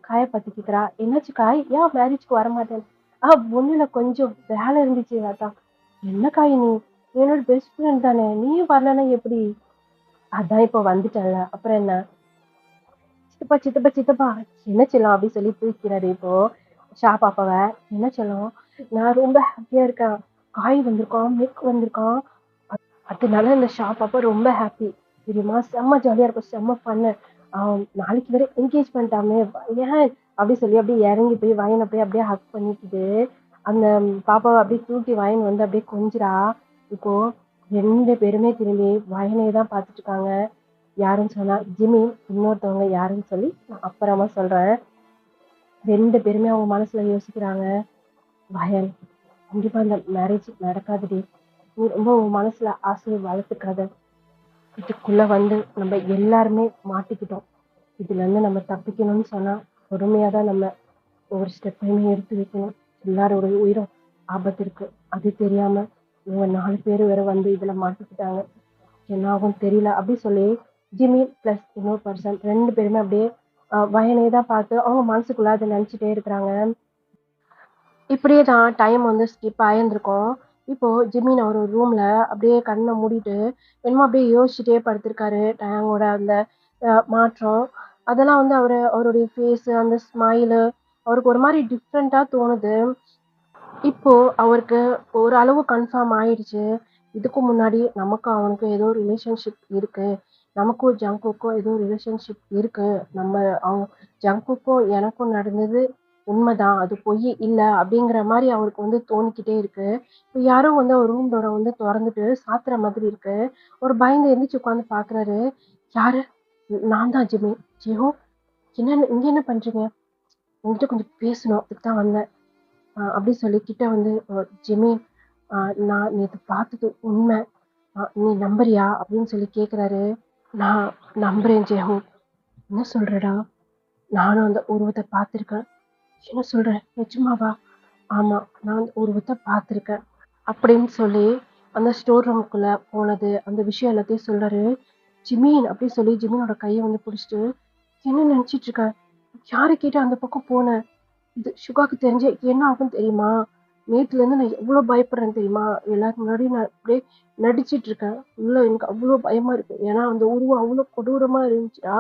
காயை பத்தி கேக்குறா. என்னாச்சு காய் ஏன் மேரேஜ்க்கு வரமாட்டேன்? ஒண்ணுல கொஞ்சம் வேலை இருந்துச்சு அதான். என்ன காய் நீ என்னோட பெஸ்ட் ஃப்ரெண்ட் தானே நீயும் வரலன்னா எப்படி? அதான் இப்போ வந்துட்டல அப்புறம் என்ன? சித்தப்பா சித்தப்பா சித்தப்பா என்ன செல்லம் அப்படின்னு சொல்லி தூக்கிறாரு இப்போ ஷா பாப்பாவை. என்ன செல்லம் நான் ரொம்ப ஹாப்பியா இருக்கேன். காய் வந்திருக்கான் மில்க் வந்திருக்கான். அதனால இந்த ஷாப் அப்ப ரொம்ப ஹாப்பி தெரியுமா? செம்ம ஜாலியா இருக்கும் செம்ம பண்ணு. நாளைக்கு வரை என்கேஜ் பண்ணிட்டாமே ஏன் அப்படி சொல்லி அப்படியே இறங்கி போய் வயனை போய் அப்படியே ஹக் பண்ணிக்கிட்டு அந்த பாப்பாவை அப்படியே தூக்கி வயன் வந்து அப்படியே கொஞ்சிரா. இப்போ 2 பேருமே திரும்பி வயனையே தான் பார்த்துட்டு இருக்காங்க. யாருன்னு சொன்னா ஜிமி, இன்னொருத்தவங்க யாருன்னு சொல்லி நான் அப்புறமா சொல்றேன். 2 பேருமே அவங்க மனசுல யோசிக்கிறாங்க. வயன் கண்டிப்பா இந்த மேரேஜ் நடக்காதுடி. நீ ரொம்ப உன் மனசுல ஆசையை வளர்த்துக்காத. இதுக்குள்ள வந்து நம்ம எல்லாருமே மாட்டிக்கிட்டோம். இதுல இருந்து நம்ம தப்பிக்கணும்னு சொன்னா பொறுமையா தான் நம்ம ஒவ்வொரு ஸ்டெப்பையுமே எடுத்து வைக்கணும். எல்லாரோட உயிரும் ஆபத்து இருக்கு. அது தெரியாம இவங்க 4 பேர் வேற வந்து இதுல மாட்டிக்கிட்டாங்க. என்ன ஆகும் தெரியல அப்படி சொல்லி ஜிம்மி பிளஸ் இன்னொரு பர்சன் 2 பேருமே அப்படியே வயனை தான் பார்த்து அவங்க மனசுக்குள்ள அதை நினைச்சிட்டே இருக்கிறாங்க. இப்படியே தான் டைம் வந்து ஸ்கிப் ஆயிருந்திருக்கும். இப்போ ஜிமின் அவரு ரூம்ல அப்படியே கண்ண மூடிட்டு, என்னமோ அப்படியே யோசிச்சுட்டே படுத்திருக்காரு. டயங்கோட அந்த மாற்றம். அதெல்லாம் வந்து அவருடைய ஃபேஸு, அந்த ஸ்மைலு அவருக்கு ஒரு மாரி டிஃப்ரெண்ட்டா தோணுது. இப்போ அவருக்கு ஓரளவு கன்ஃபார்ம் ஆயிடுச்சு. இதுக்கு முன்னாடி நமக்கும் அவனுக்கும் ஏதோ ரிலேஷன்ஷிப் இருக்கு. நமக்கும் ஜங்குக்கும் ஏதோ ரிலேஷன்ஷிப் இருக்கு. நம்ம அவன் ஜங்குக்கும் எனக்கும் நடந்தது உண்மைதான். அது பொய் இல்ல அப்படிங்கிற மாரி அவருக்கு வந்து தோணிக்கிட்டே இருக்கு. இப்ப யாரோ வந்து ஒரு ரூம் டோர வந்து தொறந்துட்டு சாத்துற மாதிரி இருக்கு. ஒரு பயந்து எந்திரிச்சு உட்காந்து பார்க்குறாரு. யாரு? நான் தான் ஜிம்மி. ஜிஹோ என்னன்னு இங்க என்ன பண்றீங்க? உங்ககிட்ட கொஞ்சம் பேசணும். அதுக்கு தான் வந்தேன். அப்படி சொல்லி கிட்ட வந்து ஜிம்மி நான் நேத்து பார்த்தது உண்மை. நீ நம்புறியா? அப்படின்னு சொல்லி கேட்குறாரு. நான் நம்புறேன் ஜெஹூ. என்ன சொல்றடா? நானும் அந்த உருவத்தை பார்த்துருக்கேன். என்ன சொல்ற? நிஜமாவா? ஆமா, நான் அந்த உருவத்தை பார்த்துருக்கேன். அப்படின்னு சொல்லி அந்த ஸ்டோர் ரூமுக்குள்ள போனது, அந்த விஷயம் எல்லாத்தையும் சொல்றாரு. ஜிமீன் அப்படின்னு சொல்லி ஜிமீனோட கையை வந்து பிடிச்சிட்டு, என்ன நினைச்சிட்டு இருக்க? யாரை கேட்டு அந்த பக்கம் போன? இது சுகாக்கு தெரிஞ்சு என்ன ஆகும் தெரியுமா? நேத்துல இருந்து நான் எவ்வளவு பயப்படுறேன் தெரியுமா? எல்லாரும் முன்னாடி நான் அப்படியே நடிச்சிட்டு இருக்கேன். உள்ள எனக்கு அவ்வளவு பயமா இருக்கு. ஏன்னா அந்த உருவம் அவ்வளவு கொடூரமா இருந்துச்சுடா.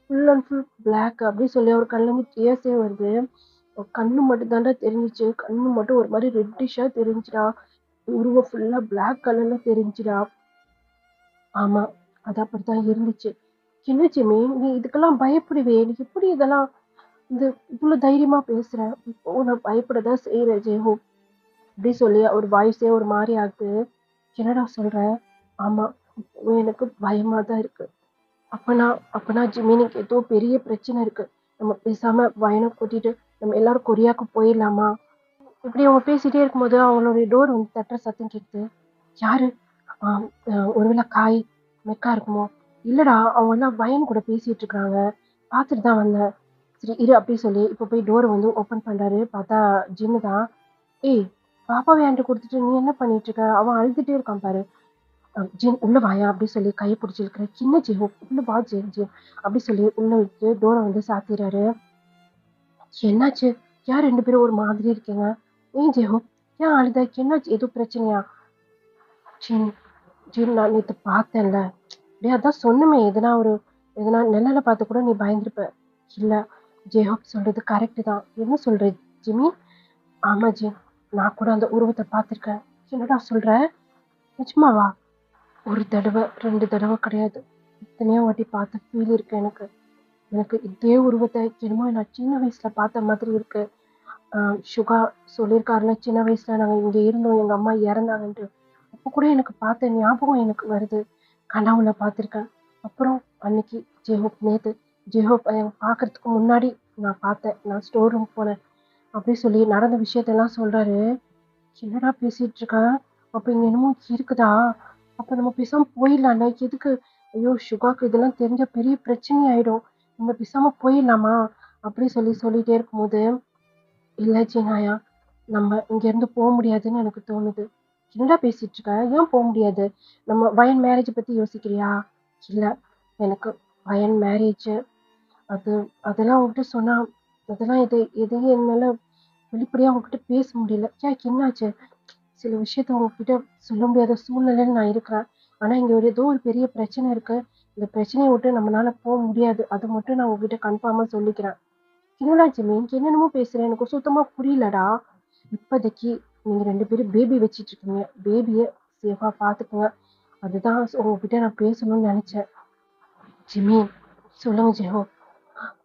ஃபுல் அண்ட் ஃபுல் பிளாக் அப்படி சொல்லி அவர் கண்ணுல இருந்து டீயர்ஸே வருது. கண்ணு மட்டும் தாண்டா தெரிஞ்சிச்சு. கண்ணு மட்டும் ஒரு மாதிரி ரெட்டிஷா தெரிஞ்சுடா. உருவம் ஃபுல்லா பிளாக் கலர்ல தெரிஞ்சுடா. ஆமா, அது அப்படித்தான் இருந்துச்சு. என்ன ஜிம்மி நீ இதுக்கெல்லாம் பயப்படுவே? நீ எப்படி இதெல்லாம் இது இவ்வளவு தைரியமா பேசுற? இப்போ நான் பயப்படதான் செய்யறேன் ஜெயஹோ. அப்படி சொல்லி அவர் வாய்ஸே ஒரு மாதிரி ஆகுது. என்னடா சொல்ற? ஆமா, இப்போ எனக்கு பயமா தான் இருக்கு. அப்பனா ஜிமினிக்கு ஏதோ பெரிய பிரச்சனை இருக்கு. நம்ம பேசாம வயனை கூட்டிட்டு நம்ம எல்லாரும் கொரியாக்கு போயிடலாமா? இப்படி அவங்க பேசிட்டே இருக்கும்போது அவங்களுடைய டோர் வந்து தட்டுற சத்தம் கேக்குது. யாரு? ஒருவேளை காய் மெக்கா இருக்குமோ? இல்லடா அவங்க எல்லாம் வயன் கூட பேசிட்டு இருக்காங்க. பார்த்துட்டு தான் வந்தேன். சரி இரு அப்படி சொல்லி இப்போ போய் டோர் வந்து ஓப்பன் பண்றாரு. பார்த்தா ஜிம்மு தான். ஏய் பாப்பாவை என்கிட்ட கொடுத்துட்டு நீ என்ன பண்ணிட்டு இருக்க? அவன் அழுதுட்டே இருக்கான் பாரு. ஜின் உள்ள வாயா அப்படி சொல்லி கையை பிடிச்சி இருக்கிற சின்ன ஜிஹோ உள்ள வா ஜின் ஜின் அப்படி சொல்லி உள்ள விட்டு டோரை வந்து சாத்திடுறாரு. என்னாச்சு? ஏன் 2 பேரும் ஒரு மாதிரி இருக்கீங்க? ஏன் ஜெஹோ ஏன் அழுத? என்னாச்சு? எதுவும் பிரச்சனையா? ஜின் ஜின் நான் நேத்து பார்த்தேன்ல. டேய் அதான் சொன்னமே எதனா நிழலை பார்த்து கூட நீ பயந்துருப்ப. இல்ல, ஜேஹோப் சொல்றது கரெக்ட் தான். என்ன சொல்ற ஜிமி? ஆமா ஜிம், நான் கூட அந்த உருவத்தை பார்த்திருக்கேன். என்னடா சொல்ற? நிஜமாவா? ஒரு தடவை 2 தடவை கிடையாது. எத்தனையோ வாட்டி பார்த்த ஃபீல் இருக்கு எனக்கு. எனக்கு இதே உருவத்தை என்னமோ நான் சின்ன வயசுல பார்த்த மாதிரி இருக்கு. சுகா சொல்லியிருக்காருல, சின்ன வயசுல நாங்க இங்க இருந்தோம், எங்க அம்மா இறந்தாங்கன்ட்டு. அப்ப கூட எனக்கு பார்த்த ஞாபகம் எனக்கு வருது. கனவுல பார்த்திருக்கேன். அப்புறம் அன்னைக்கு நேத்து ஜெஹோப் பார்க்கறதுக்கு முன்னாடி நான் பார்த்தேன். நான் ஸ்டோர் ரூம் போனேன். அப்படி சொல்லி நடந்த விஷயத்தெல்லாம் சொல்றாரு. என்னடா பேசிட்டு இருக்க? அப்ப இங்க என்னமோ இருக்குதா? அப்ப நம்ம பேசாம போயிடலாம்ல. எதுக்கு? ஐயோ, சுகாக்கு இதெல்லாம் தெரிஞ்ச பெரிய பிரச்சனை ஆயிடும். நம்ம பேசாம போயிடலாமா? அப்படி சொல்லிட்டே இருக்கும்போது, இல்ல ஜீனாயா, நம்ம இங்க இருந்து போக முடியாதுன்னு எனக்கு தோணுது. என்னடா பேசிட்டு இருக்க? ஏன் போக முடியாது? நம்ம வயன் மேரேஜ் பத்தி யோசிக்கிறியா? இல்ல, எனக்கு வயன் மேரேஜ் அது அதெல்லாம் உன்கிட்ட சொன்னா, அதெல்லாம் எதையும் என்னால வெளிப்படையா உங்ககிட்ட பேச முடியல. ஏன் என்னாச்சு? சில விஷயத்த உங்ககிட்ட சொல்ல முடியாத சூழ்நிலையில நான் இருக்கிறேன். ஆனா இங்க ஏதோ ஒரு பெரிய பிரச்சனை இருக்கு. இந்த பிரச்சனையை விட்டு நம்மளால போக முடியாது. அது மட்டும் நான் உங்ககிட்ட கன்ஃபார்மா சொல்லிக்கிறேன். என்னடா ஜிம்மி, என்னென்னமோ பேசுறேன், எனக்கு சுத்தமா புரியலடா. இப்போதைக்கு நீங்க 2 பேரும் பேபி வச்சிட்டு இருக்கீங்க. பேபிய சேஃபா பாத்துக்கோங்க. அதுதான் உங்ககிட்ட நான் பேசணும்னு நினைச்சேன். ஜிம்மி, சொல்லுங்க ஜெஹோ.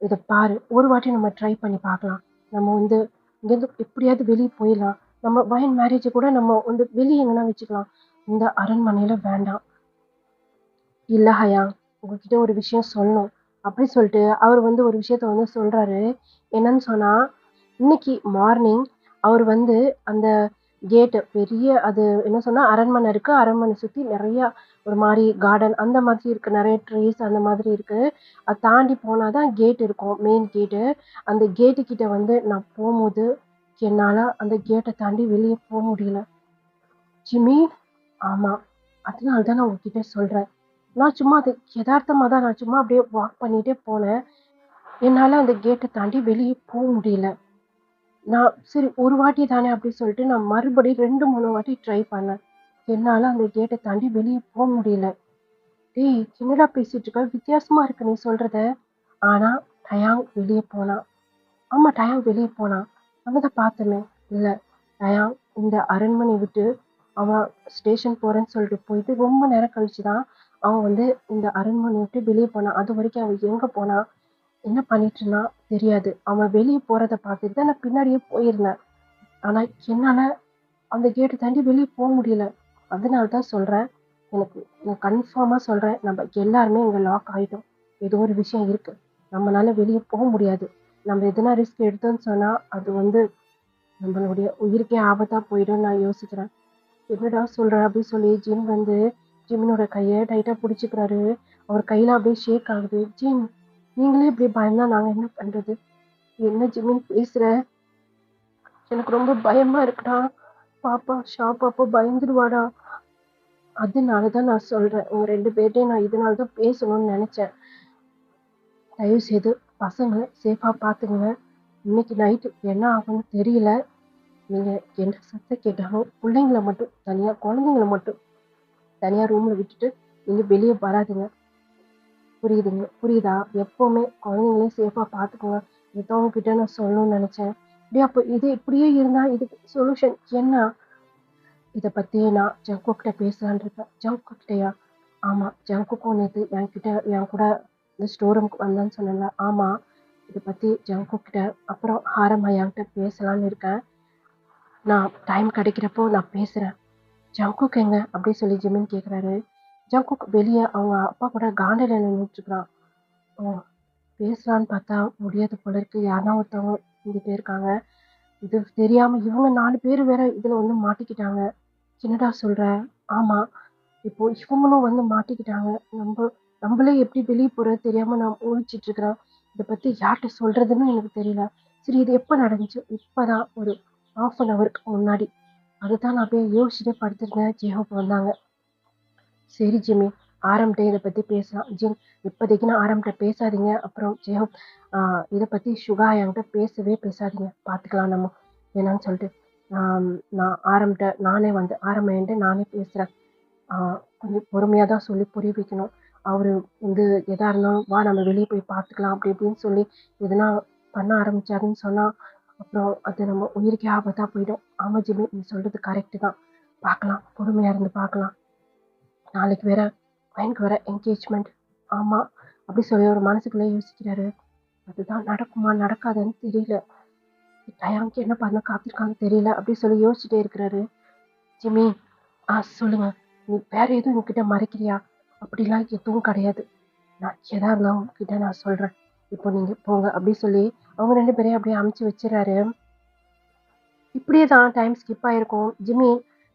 இதை பாரு, ஒரு வாட்டி நம்ம ட்ரை பண்ணி பார்க்கலாம். நம்ம வந்து இங்கேருந்து எப்படியாவது வெளியே போயிடலாம். நம்ம வயன் மேரேஜை கூட நம்ம வந்து வெளியே எங்கன்னா வச்சுக்கலாம். இந்த அரண்மனையில வேண்டாம். இல்ல ஹயா, உங்ககிட்ட ஒரு விஷயம் சொல்லணும். அப்படி சொல்லிட்டு அவர் வந்து ஒரு விஷயத்த வந்து சொல்றாரு. என்னன்னு சொன்னா, இன்னைக்கு மார்னிங் அவர் வந்து அந்த கேட்டு பெரிய அது என்ன சொன்னா அரண்மனை இருக்கு. அரண்மனை சுத்தி நிறைய ஒரு மாதிரி கார்டன் அந்த மாதிரி இருக்கு. நிறைய ட்ரீஸ் அந்த மாதிரி இருக்கு. அதை தாண்டி போனாதான் கேட் இருக்கும், மெயின் கேட்டு. அந்த கேட்டு கிட்ட வந்து நான் போகும்போது என்னால அந்த கேட்டை தாண்டி வெளியே போக முடியல. ஜிம்மி, ஆமா, அதனாலதான் நான் உங்ககிட்ட சொல்றேன். நான் சும்மா அது யதார்த்தமா தான் நான் சும்மா அப்படியே வாக் பண்ணிட்டே போனேன். என்னால அந்த கேட்டை தாண்டி வெளியே போக முடியல. நான் சரி ஒரு வாட்டி தானே அப்படின்னு சொல்லிட்டு நான் மறுபடியும் 2-3 வாட்டி ட்ரை பண்ணேன். என்னால அந்த கேட்டை தாண்டி வெளியே போக முடியல. டேய், என்னடா பேசிட்டு இருக்க? வித்தியாசமா இருக்கு நீ சொல்றத. ஆனா டயாங் வெளியே போனான். ஆமா, டயாங் வெளியே போனான். அவதான் பார்த்தமே. இல்ல, டயாங் இந்த அரண்மனை விட்டு அவன் ஸ்டேஷன் போறேன்னு சொல்லிட்டு போயிட்டு ரொம்ப நேரம் கழிச்சுதான் அவன் வந்து இந்த அரண்மனை விட்டு வெளியே போனான். அது வரைக்கும் அவன் எங்க போனான், என்ன பண்ணிட்டு இருந்தான் தெரியாது. அவன் வெளியே போறதை பார்த்துட்டு தான் நான் பின்னாடியே போயிருந்தேன். ஆனா என்னால அந்த கேட்டை தாண்டி வெளியே போக முடியல. அதனாலதான் சொல்றேன். நான் கன்ஃபார்மா சொல்றேன், நம்ம எல்லாருமே இங்க லாக் ஆயிட்டோம். ஏதோ ஒரு விஷயம் இருக்கு. நம்மளால வெளியே போக முடியாது. நம்ம எதனா ரிஸ்க் எடுத்தோம்னு சொன்னா அது வந்து நம்மளுடைய உயிருக்கே ஆபத்தா போயிடும் நான் யோசிக்கிறேன். என்னடா சொல்ற அப்படின்னு சொல்லி ஜிம் வந்து ஜிம்மினோட கையை டைட்டா பிடிச்சிக்கிறாரு. அவர் கையில அப்படியே ஷேக் ஆகுது. ஜிம், நீங்களே இப்படி பயந்தா நாங்க என்ன பண்றது? என்ன ஜிம்மின் பேசுற? எனக்கு ரொம்ப பயமா இருக்குடா. பாப்பா ஷாப்பாப்பா பயந்துடுவாடா. அதனாலதான் நான் சொல்றேன், உங்க 2 பேர்ட்டையும் நான் இதனாலதான் பேசணும்னு நினைச்சேன். தயவு செய்து பசங்களை சேஃபா பாத்துக்கங்க. இன்னைக்கு நைட்டு என்ன ஆகும்னு தெரியல. நீங்க என்ன சத்தம் கேட்டாலும் பிள்ளைங்களை மட்டும் தனியா, குழந்தைங்களை மட்டும் தனியா ரூம்ல விட்டுட்டு நீங்க வெளியே வராதுங்க. புரியுதா? எப்பவுமே குழந்தைங்களையும் சேஃபா பாத்துக்கோங்க. இதான் உங்ககிட்ட நான் சொல்லணும்னு நினைச்சேன். அப்படியே அப்ப இது இப்படியே இருந்தா இதுக்கு சொல்யூஷன் என்ன? இதை பத்தி நான் ஜங்கு கிட்ட பேசலான் இருக்கேன். ஜங்கு கிட்டயா? ஆமா, ஜங்குக்கும் நேத்து என் கூட இந்த ஸ்டோர் ரூமுக்கு வந்தான்னு சொன்னேன்ல. ஆமா, இதை பத்தி ஜங்கு கிட்ட அப்புறம் ஹாரம் ஐயாங்கிட்ட பேசலான்னு இருக்கேன். நான் டைம் கிடைக்கிறப்போ நான் பேசுறேன். ஜங்குக் எங்க அப்படின்னு சொல்லி ஜிமின் கேக்குறாரு. ஜங்குக் வெளியே அவங்க அப்பா கூட காண்டில நின்றுட்டு இருக்கிறான். ஓ, பேசலான்னு பார்த்தா முடியாது போல இருக்கு. யாருன்னா ஒருத்தவங்க இங்க போயிருக்காங்க. இது தெரியாம இவங்க 4 பேர் வேற இதுல வந்து மாட்டிக்கிட்டாங்க. என்னடா சொல்ற? ஆமா, இப்போ இவங்களும் வந்து மாட்டிக்கிட்டாங்க. நம்மளே எப்படி வெளியே போறது தெரியாம நான் முழிச்சிட்டு இருக்கிறேன். இதை பத்தி யார்கிட்ட சொல்றதுன்னு எனக்கு தெரியல. சரி, இது எப்ப நடந்துச்சு? இப்பதான் ஒரு 1/2 ஹவருக்கு முன்னாடி. அதுதான் நான் அப்படியே யோசிச்சுட்டே படுத்திருந்தேன். ஜெஹோப் வந்தாங்க. சரி ஜிம்மி, ஆரம்பிட்டே இதை பத்தி பேசலாம். ஜிம், இப்போதைக்கு நான் ஆரம்பிட்ட பேசாதீங்க. அப்புறம் ஜெஹோப், இதை பத்தி சுகா என்கிட்ட பேசாதீங்க. பார்த்துக்கலாம் நம்ம என்னன்னு சொல்லிட்டு நான் நானே வந்து ஆரம்பிட்டு நானே பேசுறேன். கொஞ்சம் பொறுமையாக தான் சொல்லி புரிய வைக்கணும். அவரு வந்து எதா இருந்தாலும் வா நம்ம வெளியே போய் பார்த்துக்கலாம் அப்படி இப்படின்னு சொல்லி எதுனா பண்ண ஆரம்பிச்சாருன்னு சொன்னா அப்புறம் அது நம்ம உயிருக்கே ஆபத்தா போயிடும். ஆமா ஜிம்மி, நீ சொல்றது கரெக்டு தான். பார்க்கலாம், பொறுமையா இருந்து பார்க்கலாம். நாளைக்கு வேற பையனுக்கு வேற என்கேஜ்மெண்ட். ஆமா அப்படி சொல்லி ஒரு மனசுக்குள்ளே யோசிக்கிறாரு. அதுதான் நடக்குமா நடக்காதுன்னு தெரியல. டயாங்க்கு என்ன பண்ண காத்திருக்கான்னு தெரியல அப்படி சொல்லி யோசிச்சுட்டே இருக்கிறாரு. ஜிம்மி, சொல்லுங்க. நீ வேற எதுவும் உங்ககிட்ட மறைக்கிறியா? அப்படிலாம் எதுவும் கிடையாது. நான் எதா இருந்தாலும் உங்ககிட்ட நான் சொல்றேன். இப்போ நீங்க போங்க அப்படி சொல்லி அவங்க 2 பேரையும் அப்படியே அமுச்சு வச்சிடறாரு. இப்படியே தான் டைம் ஸ்கிப் ஆயிருக்கும். ஜிம்மி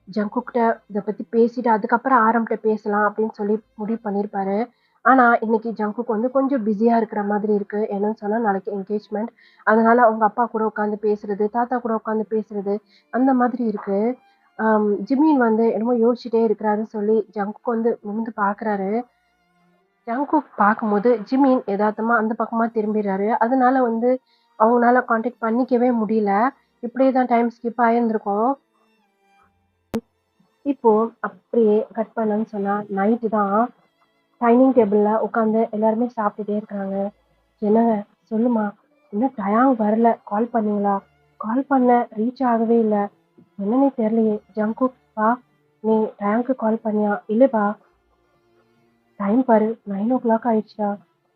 ஜங்குக்கிட்ட இதை பத்தி பேசிட்டு அதுக்கப்புறம் ஆரம்பிட்ட பேசலாம் அப்படின்னு சொல்லி முடிவு பண்ணியிருப்பாரு. ஆனா இன்னைக்கு ஜங்குக்கு வந்து கொஞ்சம் பிஸியா இருக்கிற மாதிரி இருக்கு. என்னன்னு சொன்னா நாளைக்கு என்கேஜ்மெண்ட். அதனால அவங்க அப்பா கூட உட்காந்து பேசுறது, தாத்தா கூட உட்காந்து பேசுறது அந்த மாதிரி இருக்கு. ஜிம்மின் வந்து என்னமோ யோசிச்சுட்டே இருக்கிறாருன்னு சொல்லி ஜங்குக்கு வந்து நிமிர்ந்து பார்க்குறாரு. ஜங்குக் பார்க்கும்போது ஜிமின் யதார்த்தமா அந்த பக்கமா திரும்பிடுறாரு. அதனால வந்து அவங்களால கான்டாக்ட் பண்ணிக்கவே முடியல. இப்படியே தான் டைம் ஸ்கிப் ஆயிருந்திருக்கும். இப்போ அப்படியே கட் பண்ணன்னு சொன்னா நைட்டு தான் டைனிங் டேபிள்ல உட்காந்து எல்லாருமே சாப்பிட்டுட்டே இருக்கிறாங்க. என்னங்க, சொல்லுமா, இன்னும் டயாங் வரல, கால் பண்ணீங்களா? கால் பண்ண, ரீச் ஆகவே இல்லை. என்னன்னே தெரியலையே. ஜங்குக் பா, நீ டயாங்க்கு கால் பண்ணியா? இல்லைப்பா, டைம் பாரு 9 o'clock ஆயிடுச்சுடா.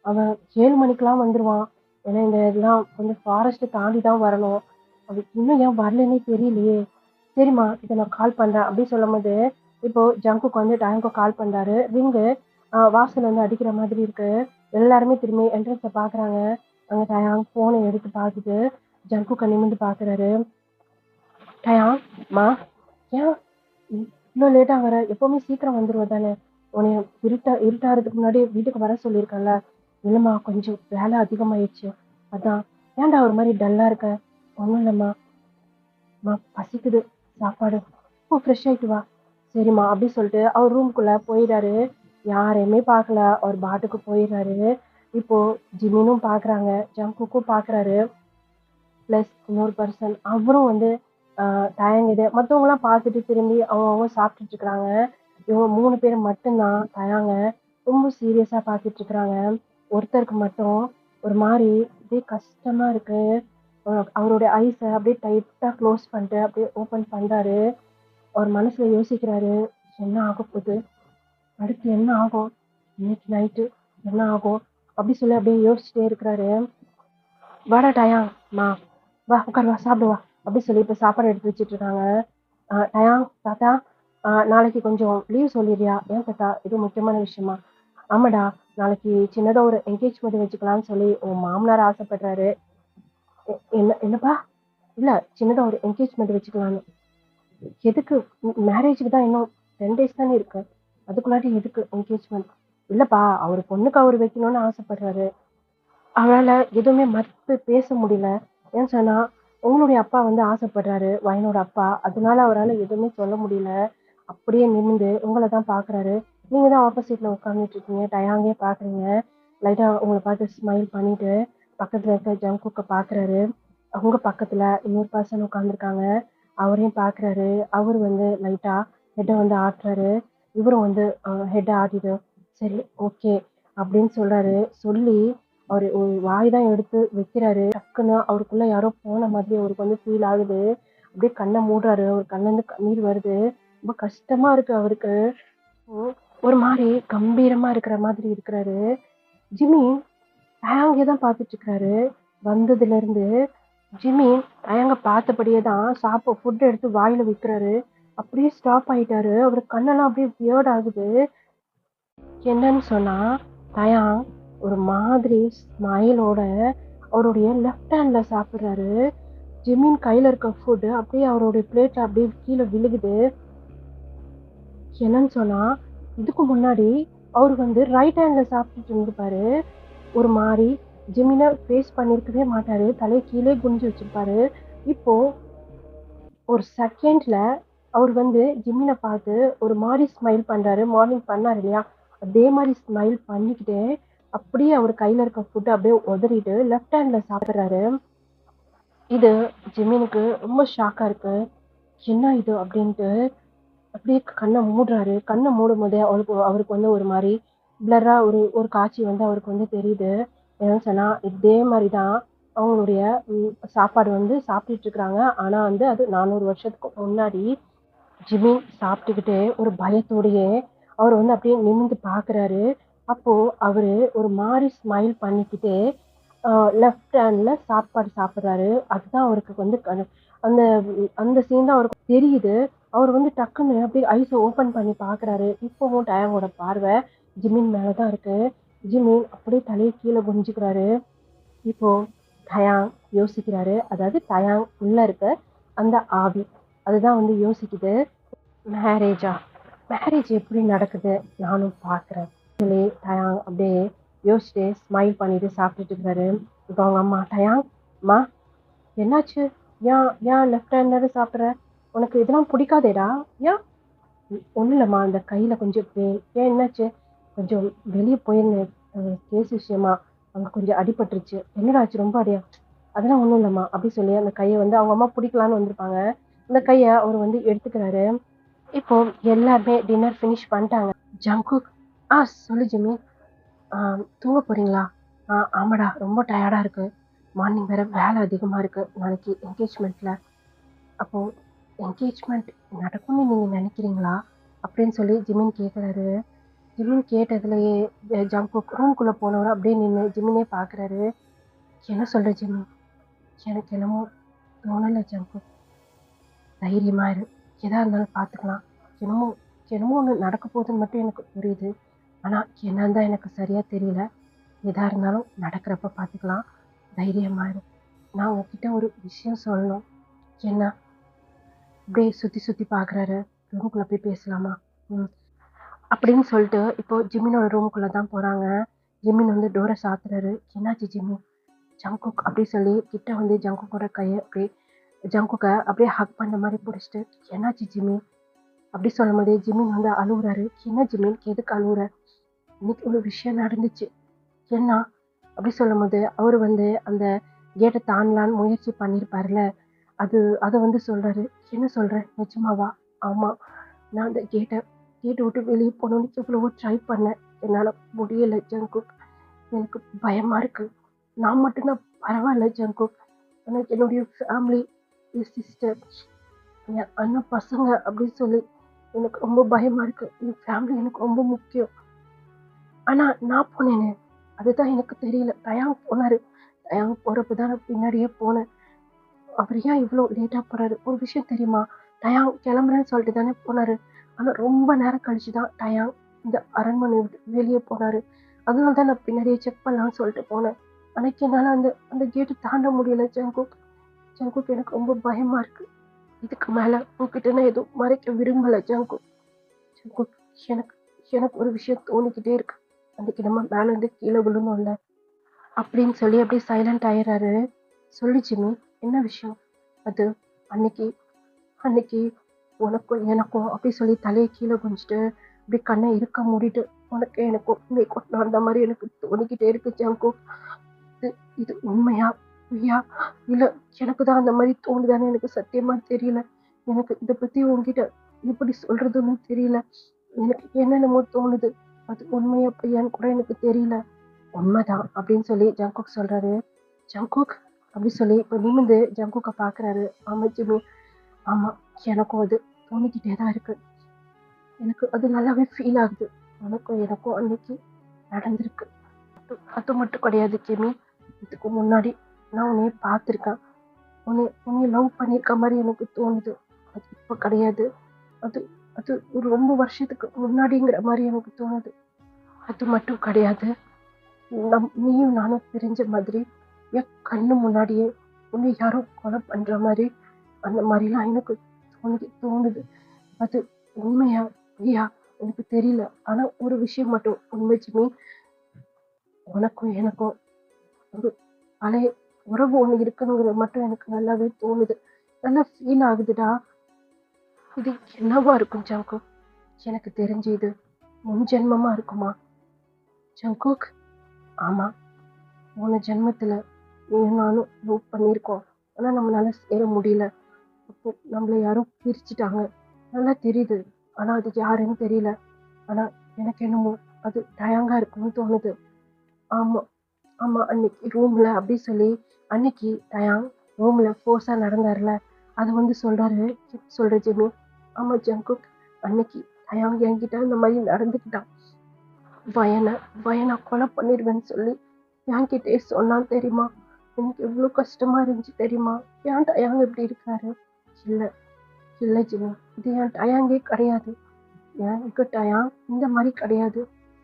அவன் 7 மணிக்கெல்லாம் வந்துருவான். ஏன்னா இந்த இதெல்லாம் கொஞ்சம் ஃபாரஸ்ட் தாண்டி தான் வரணும். அவன் இன்னும் ஏன் வரலன்னே தெரியலையே. சரிம்மா, இதை நான் கால் பண்றேன் அப்படி சொல்லும் போது இப்போ ஜங்குக்கு வந்து டைமுக்கு கால் பண்றாரு. ரிங்கு வாசல் வந்து அடிக்கிற மாதிரி இருக்கு. எல்லாருமே திரும்பி என்ட்ரன்ஸை பாக்குறாங்க. அங்க டயாங் போனை எடுத்து பார்த்துட்டு ஜங்குக்க நிமிர்ந்து பாக்குறாரு. டயாங், மா, ஏன் இவ்வளோ லேட்டா வர? எப்பவுமே சீக்கிரம் வந்துருவ தானே? உன்னை இருட்டாறதுக்கு முன்னாடி வீட்டுக்கு வர சொல்லியிருக்கேன்ல. இல்லைம்மா, கொஞ்சம் வேலை அதிகமாயிடுச்சு, அதான். ஏன்டா ஒரு மாதிரி டல்லா இருக்க? ஒன்றும் இல்லைம்மா. பசிக்குது, சாப்பாடு. ஓ, ஃப்ரெஷ் ஆயிட்டு வா. சரிம்மா அப்படி சொல்லிட்டு அவர் ரூம்குள்ள போயிடாரு. யாரையுமே பார்க்கல, அவர் பாட்டுக்கு போயிடுறாரு. இப்போ ஜிமினும் பாக்குறாங்க, ஜங்குக்கும் பாக்குறாரு. ப்ளஸ் இன்னொரு பர்சன் அவரும் வந்து தயங்குது. மற்றவங்களாம் பார்த்துட்டு திரும்பி அவங்க சாப்பிட்டுட்டு இருக்கிறாங்க. இவங்க 3 பேர் மட்டும்தான் தயாங்க ரொம்ப சீரியஸா பார்த்துட்டு இருக்கிறாங்க. ஒருத்தருக்கு மட்டும் ஒரு மாதிரி அப்படியே கஷ்டமா இருக்கு. அவருடைய ஐஸை அப்படியே டைட்டா க்ளோஸ் பண்ணிட்டு அப்படியே ஓப்பன் பண்றாரு. அவர் மனசுல யோசிக்கிறாரு, என்ன ஆக போகுது, அடுத்து என்ன ஆகும், இன்னைக்கு நைட்டு என்ன ஆகும் அப்படி சொல்லி அப்படியே யோசிச்சுட்டே இருக்கிறாரு. வாடா டயாங், மா, வா உட்கார், வா சாப்பிடுவா அப்படி சொல்லி இப்போ சாப்பாடு எடுத்து வச்சுட்டு இருக்காங்க. டயாங், தாத்தா, நாளைக்கு கொஞ்சம் லீவ் சொல்லிடுறியா? ஏன் தாத்தா, இது முக்கியமான விஷயமா? ஆமாடா, நாளைக்கு சின்னதாக ஒரு என்கேஜ்மெண்ட் வச்சுக்கலாம்னு சொல்லி உன் மாமனார் ஆசைப்படுறாரு. என்னப்பா? இல்லை, சின்னதாக ஒரு என்கேஜ்மெண்ட் வச்சுக்கலான்னு. எதுக்கு? மேரேஜுக்கு தான் இன்னும் 10 days தானே இருக்கு. அதுக்குள்ளாடி எதுக்கு என்கேஜ்மெண்ட்? இல்லைப்பா, அவர் பொண்ணுக்கு அவர் வைக்கணும்னு ஆசைப்படுறாரு. அவரால் எதுவுமே மறுத்து பேச முடியல. ஏன்னு சொன்னா உங்களுடைய அப்பா வந்து ஆசைப்படுறாரு, வயனோட அப்பா. அதனால அவரால் எதுவுமே சொல்ல முடியல. அப்படியே நிமிந்து உங்களை தான் பார்க்குறாரு. நீங்கள் தான் ஆப்போசிட்டில் உட்காந்துட்டு இருக்கீங்க, டயாங்கே பார்க்குறீங்க. லைட்டாக உங்களை பார்த்து ஸ்மைல் பண்ணிட்டு பக்கத்தில் இருக்க ஜங்குக்கை பார்க்குறாரு. அவங்க பக்கத்தில் இன்னொரு பர்சன் உட்காந்துருக்காங்க, அவரையும் பார்க்குறாரு. அவர் வந்து லைட்டாக ஹெட்டை வந்து ஆட்டுறாரு. இவரும் வந்து ஹெட்டை ஆட்டிட்டு சரி ஓகே அப்படின்னு சொல்றாரு. சொல்லி அவர் ஒரு வாய் தான் எடுத்து வைக்கிறாரு. டக்குன்னு அவருக்குள்ள யாரோ போன மாதிரி அவருக்கு வந்து ஃபீல் ஆகுது. அப்படியே கண்ணை மூடுறாரு. அவர் கண்ணிலேருந்து கண்ணீர் வருது. ரொம்ப கஷ்டமா இருக்கு அவருக்கு. ஒரு மாதிரி கம்பீரமா இருக்கிற மாதிரி இருக்கிறாரு. ஜிம்மி டயாங்கே தான் பார்த்துட்டு இருக்கிறாரு. வந்ததுல இருந்து ஜிம்மி டயாங்க பார்த்தபடியே தான் ஃபுட் எடுத்து வாயில வைக்கிறாரு. அப்படியே ஸ்டாப் ஆயிட்டாரு. அவர் கண்ணெல்லாம் அப்படியே வியர்ட் ஆகுது. என்னன்னு சொன்னா டயாங் ஒரு மாதிரி ஸ்மைலோட அவருடைய லெஃப்ட் ஹேண்ட்ல சாப்பிடுறாரு. ஜிம்மின் கையில இருக்க ஃபுட் அப்படியே அவருடைய பிளேட்ல அப்படியே கீழே விழுகுது. என்னன்னு சொன்னா இதுக்கு முன்னாடி அவர் வந்து ரைட் ஹேண்ட்ல சாப்பிட்டுட்டு இருந்திருப்பாரு. ஒரு மாதிரி ஜிம்மினை ஃபேஸ் பண்ணியிருக்கவே மாட்டாரு, தலையை கீழே குனிஞ்சு வச்சிருப்பாரு. இப்போ ஒரு செகண்ட்ல அவர் வந்து ஜிம்மினை பார்த்து ஒரு மாதிரி ஸ்மைல் பண்றாரு. மார்னிங் பண்ணாரு இல்லையா, அதே மாதிரி ஸ்மைல் பண்ணிக்கிட்டு அப்படியே அவர் கையில இருக்க ஃபுட் அப்படியே உதறிட்டு லெஃப்ட் ஹேண்ட்ல சாப்பிட்றாரு. இது ஜிம்மினுக்கு ரொம்ப ஷாக்கா இருக்கு. என்ன இது அப்படின்ட்டு அப்படியே கண்ணை மூடுறாரு. கண்ணை மூடும் போதே அவருக்கு வந்து ஒரு மாதிரி பிளர்ரா ஒரு ஒரு காட்சி வந்து அவருக்கு வந்து தெரியுது. என்னன்னு சொன்னா, இதே மாரி தான் அவங்களுடைய சாப்பாடு வந்து சாப்பிட்டுட்டு இருக்கிறாங்க. ஆனா வந்து அது 400 வருஷத்துக்கு முன்னாடி ஜிம்மி சாப்பிட்டுக்கிட்டு ஒரு பயத்தோடயே அவர் வந்து அப்படியே நிமிர்ந்து பார்க்குறாரு. அப்போ அவரு ஒரு மாரி ஸ்மைல் பண்ணிக்கிட்டு லெஃப்ட் ஹேண்ட்ல சாப்பாடு சாப்பிடுறாரு. அதுதான் அவருக்கு வந்து அந்த அந்த சீன் தான் அவருக்கு தெரியுது. அவர் வந்து டக்குன்னு அப்படியே ஐஸ ஓப்பன் பண்ணி பார்க்குறாரு. இப்பவும் டயாங்கோட பார்வை ஜிம்மின் மேல தான் இருக்கு. ஜிம்மி அப்படியே தலைய கீழ குனிஞ்சுக்கிறாரு. இப்போ டயாங் யோசிக்கிறாரு. அதாவது டயாங் உள்ள இருக்க அந்த ஆவி. அதுதான் வந்து யோசிக்குது. மேரேஜா? மேரேஜ் எப்படி நடக்குது? நானும் பார்க்குறேன். சொல்லி டயாங் அப்படியே யோசிச்சுட்டு ஸ்மைல் பண்ணிட்டு சாப்பிட்டுட்டு இருக்காரு. இப்போ அவங்க அம்மா, டயாங், அம்மா என்னாச்சு? ஏன் ஏன் லெஃப்ட் ஹேண்டட் சாப்பிட்ற? உனக்கு இதெல்லாம் பிடிக்காதேடா? ஏன்? ஒன்றும் இல்லைம்மா, அந்த கையில் கொஞ்சம் பெயின். ஏன் என்னாச்சு? கொஞ்சம் வெளியே போயிருந்தேன் கேஸ் விஷயமா. அங்கே கொஞ்சம் அடிபட்டுருச்சு. என்னடா ஆச்சு? ரொம்ப அடியா? அதெல்லாம் ஒன்றும் இல்லைம்மா அப்படி சொல்லி அந்த கையை வந்து அவங்க அம்மா பிடிக்கலான்னு வந்திருப்பாங்க. அந்த கையை அவர் வந்து எடுத்துக்கிறாரு. இப்போ எல்லாருமே டின்னர் ஃபினிஷ் பண்ணிட்டாங்க. ஜங்குக், சொல்லு ஜிம்மி. தூங்க போறீங்களா? ஆமாடா, ரொம்ப டயர்டா இருக்கு. மார்னிங் வேற வேலை அதிகமா இருக்கு. நாளைக்கு என்கேஜ்மெண்ட்ல. அப்போ என்கேஜ்மெண்ட் நடக்கும்னு நீங்க நினைக்கிறீங்களா? அப்படின்னு சொல்லி ஜிமின் கேட்குறாரு. ஜிமின் கேட்டதுலயே ஜங்குக் ரூம்குள்ள போனவர் அப்படியே நின்று ஜிமினே பார்க்குறாரு. என்ன சொல்ற ஜிம்மி? எனக்கு என்னமோ தோணலை ஜங்குக். தைரியமா இரு. எதா இருந்தாலும் பார்த்துக்கலாம். என்னமோ என்னமோ ஒன்று நடக்க போகுதுன்னு மட்டும் எனக்கு புரியுது. ஆனால் என்னன்னு தான் எனக்கு சரியாக தெரியல. எதா இருந்தாலும் நடக்கிறப்ப பார்த்துக்கலாம். தைரியமா இரு. நான் உன்கிட்ட ஒரு விஷயம் சொல்லணும். என்ன? அப்படியே சுற்றி சுற்றி பார்க்குறாரு. ரூமுக்குள்ளே போய் பேசலாமா? ம் அப்படின்னு சொல்லிட்டு இப்போ ஜிம்மினோட ரூமுக்குள்ளே தான் போகிறாங்க. ஜிம்மின் வந்து டோரை சாத்துறாரு. என்னாச்சு ஜிம்மி? ஜங்குக் அப்படி சொல்லி கிட்ட வந்து ஜங்குக்கோட கையை அப்படியே ஜங்குக்கை அப்படியே ஹக் பண்ண மாதிரி பிடிச்சிட்டு, என்னாச்சு ஜிம்மி? அப்படி சொல்லும் போதே ஜிம்மின் வந்து அழுகுறாரு. என்ன ஜிம்மின், எதுக்கு அழுகுற? இன்னைக்கு ஒரு விஷயம் நடந்துச்சு. என்ன? அப்படி சொல்லும் போது அவர் வந்து அந்த கேட்டை தாண்டலான்னு முயற்சி பண்ணியிருப்பாருல, அதை வந்து சொல்றாரு. என்ன சொல்ற? நிஜமாவா? ஆமா, நான் அந்த கேட்டை விட்டு வெளியே போகணும்னு எவ்வளவோ ட்ரை பண்ணேன். என்னால முடியல ஜங்குக். எனக்கு பயமா இருக்கு. நான் மட்டும்தான் பரவாயில்ல ஜங்குக். எனக்கு என்னுடைய ஃபேமிலி, என் சிஸ்டர், என் அண்ணன் பசங்க அப்படின்னு சொல்லி எனக்கு ரொம்ப பயமா இருக்கு. என் ஃபேமிலி எனக்கு ரொம்ப முக்கியம். ஆனா நான் போனேனே, அதுதான் எனக்கு தெரியல. டயாங் போனாரு. டயாங் போறப்பதான் நான் பின்னாடியே போனேன். அவர் ஏன் இவ்வளோ லேட்டா போறாரு? ஒரு விஷயம் தெரியுமா? டயாங் கிளம்புறேன்னு சொல்லிட்டு தானே போனாரு. ஆனா ரொம்ப நேரம் கழிச்சுதான் டயாங் இந்த அரண்மனை விட்டு வெளியே போனாரு. அதனால தான் நான் பின்னாடியே செக் பண்ணலாம்னு சொல்லிட்டு போனேன். அன்னைக்கு என்னால அந்த அந்த கேட்டு தாண்ட முடியல ஜங்குக். ஜங்குக், எனக்கு ரொம்ப பயமா இருக்கு. இதுக்கு மேல உன்கிட்ட நான் எதுவும் மறைக்க விரும்பல ஜங்குக். ஜங்குக், எனக்கு எனக்கு ஒரு விஷயம் தோணிக்கிட்டே இருக்கு. அன்னைக்கு நம்ம மேல இருந்து கீழே விழுந்தோம்ல அப்படின்னு சொல்லி அப்படியே சைலண்ட் ஆயிடுறாரு. சொல்லு ஜிம்மி, என்ன விஷயம்? அது அன்னைக்கு அன்னைக்கு உனக்கும் எனக்கும் அப்படி சொல்லி தலையை கீழே குனிஞ்சிட்டு அப்படி கண்ணை இருக்க மூடிட்டு உனக்கு எனக்கும் இன்னைக்கு நடந்த மாதிரி எனக்கு தோணிக்கிட்டே இருக்கு ஜங்கு. இது இது உண்மையா பொய்யா? இல்ல எனக்கு தான் அந்த மாதிரி தோணுதான்னு எனக்கு சத்தியமா தெரியல. எனக்கு இதை பத்தி உன்கிட்ட எப்படி சொல்றதுன்னு தெரியல. எனக்கு என்னென்னமோ தோணுது. அது உண்மையா பொய்யான்னு கூட எனக்கு தெரியல. உண்மைதான் அப்படின்னு சொல்லி ஜங்குக் சொல்றாரு. ஜங்குக் அப்படி சொல்லி இப்ப நிமிந்து ஜங்குக்கை பாக்குறாரு. ஆமா ஜிம்மி, ஆமா, எனக்கும் அது தோணிக்கிட்டே தான் இருக்கு. எனக்கு அது நல்லாவே ஃபீல் ஆகுது. எனக்கும் அன்னைக்கு நடந்திருக்கு. அது மட்டும் கிடையாது ஜிம்மி. இதுக்கு முன்னாடி நான் உன்னைய பார்த்துருக்கேன். உன்னை லவ் பண்ணியிருக்க மாதிரி எனக்கு தோணுது. அது இப்போ கிடையாது. அது அது ஒரு ரொம்ப வருஷத்துக்கு முன்னாடிங்கிற மாதிரி எனக்கு தோணுது. அது மட்டும் கிடையாது, நீயும் நானும் பிரிஞ்ச மாதிரி என் கண்ணு முன்னாடியே உன்னை யாரோ கொலை பண்ற மாதிரி அந்த மாதிரிலாம் எனக்கு தோணுது. அது உண்மையா பொய்யா எனக்கு தெரியல. ஆனா ஒரு விஷயம் மட்டும் உண்மை ஜிம்மி, உனக்கும் எனக்கும் ஒரு பழைய உறவு ஒண்ணு இருக்குங்கிறது மட்டும் எனக்கு நல்லாவே தோணுது. நல்லா ஃபீல் ஆகுதுடா. இது என்னவா இருக்கும் ஜங்கு? எனக்கு தெரிஞ்சு இது முன் ஜென்மமா இருக்குமா ஜங்குக்? ஆமா, போன ஜென்மத்துல நீயும் நானும் லவ் பண்ணியிருக்கோம். ஆனா நம்மளால சேர முடியல. அப்போ நம்மள யாரோ பிரிச்சுட்டாங்க. நல்லா தெரியுது. ஆனா அது யாருன்னு தெரியல. ஆனா எனக்கு என்னமோ அது டயங்கா இருக்கும்னு தோணுது. ஆமா, ஆமா. அன்னைக்கு ரூம்ல அப்படி சொல்லி அன்னைக்கு டயாங் ரூம்ல ஃபோர்ஸா நடந்தாருல, அது வந்து சொல்றாரு. சொல்ற ஜிம்மி. ஆமா ஜங்குக். அன்னைக்கு டயாங் என்கிட்ட இந்த மாதிரி நடந்துக்கிட்டான். வயனை வயனை கொலை பண்ணிடுவேன்னு சொல்லி என்கிட்டயே சொன்னான் தெரியுமா? எனக்கு எவ்வளோ கஷ்டமா இருந்துச்சு தெரியுமா? ஏன் டயாங் இப்படி இருக்காரு? இல்ல இல்ல ஜிம்மி, இது என் டயாங்கே கிடையாது. என் டயாங் இந்த மாதிரி கிடையாது.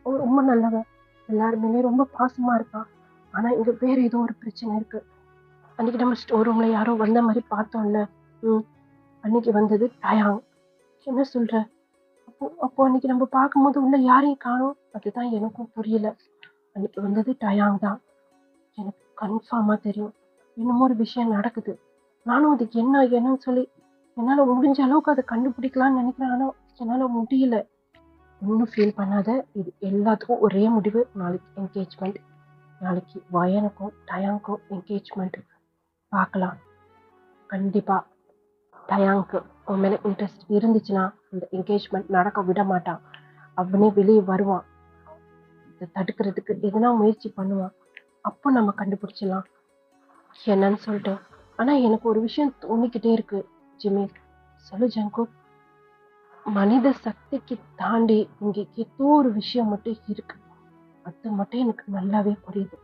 அவன் ரொம்ப நல்லவன், எல்லாருமே ரொம்ப பாசமா இருக்கான். ஆனா இங்க வேற ஏதோ ஒரு பிரச்சனை இருக்கு. அன்னைக்கு நம்ம ஸ்டோர் ரூம்ல யாரோ வந்த மாதிரி பார்த்தோம்ல. ம் அன்னைக்கு வந்தது டயாங். என்ன சொல்ற? அப்போ அப்போ அன்னைக்கு நம்ம பார்க்கும்போது உள்ள யாரையும் காணோம். அதுதான் எனக்கும் புரியல. அன்னைக்கு வந்தது டயாங் தான். எனக்கு கன்ஃபார்மா தெரியும். என்னமோ ஒரு விஷயம் நடக்குது. நானும் அதுக்கு என்னன்னு சொல்லி என்னால முடிஞ்ச அளவுக்கு அதை கண்டுபிடிக்கலாம்னு நினைக்கிறேன். ஆனா என்னால முடியல. ஒன்றும் ஃபீல் பண்ணாத. இது எல்லாத்துக்கும் ஒரே முடிவு. நாளைக்கு என்கேஜ்மெண்ட். நாளைக்கு வயனுக்கும் டயாங்க்கும் என்கேஜ்மெண்ட். பார்க்கலாம். கண்டிப்பா டயாங்க்கு உன் மேல இன்ட்ரெஸ்ட் இருந்துச்சுன்னா இந்த என்கேஜ்மெண்ட் நடக்க விட மாட்டான். அவனே வெளியே வருவான். இதை தடுக்கிறதுக்கு எதனா முயற்சி பண்ணுவான். அப்போ நம்ம கண்டுபிடிச்சிடலாம் என்னன்னு சொல்லிட்டு. ஆனா எனக்கு ஒரு விஷயம் தோணிக்கிட்டே இருக்கு ஜிம்மி. சொல்லு ஜங்குக். மனித சக்திக்கு தாண்டி இங்க ஏதோ ஒரு விஷயம் மட்டும் இருக்கு. அது மட்டும் எனக்கு நல்லாவே புரியுது.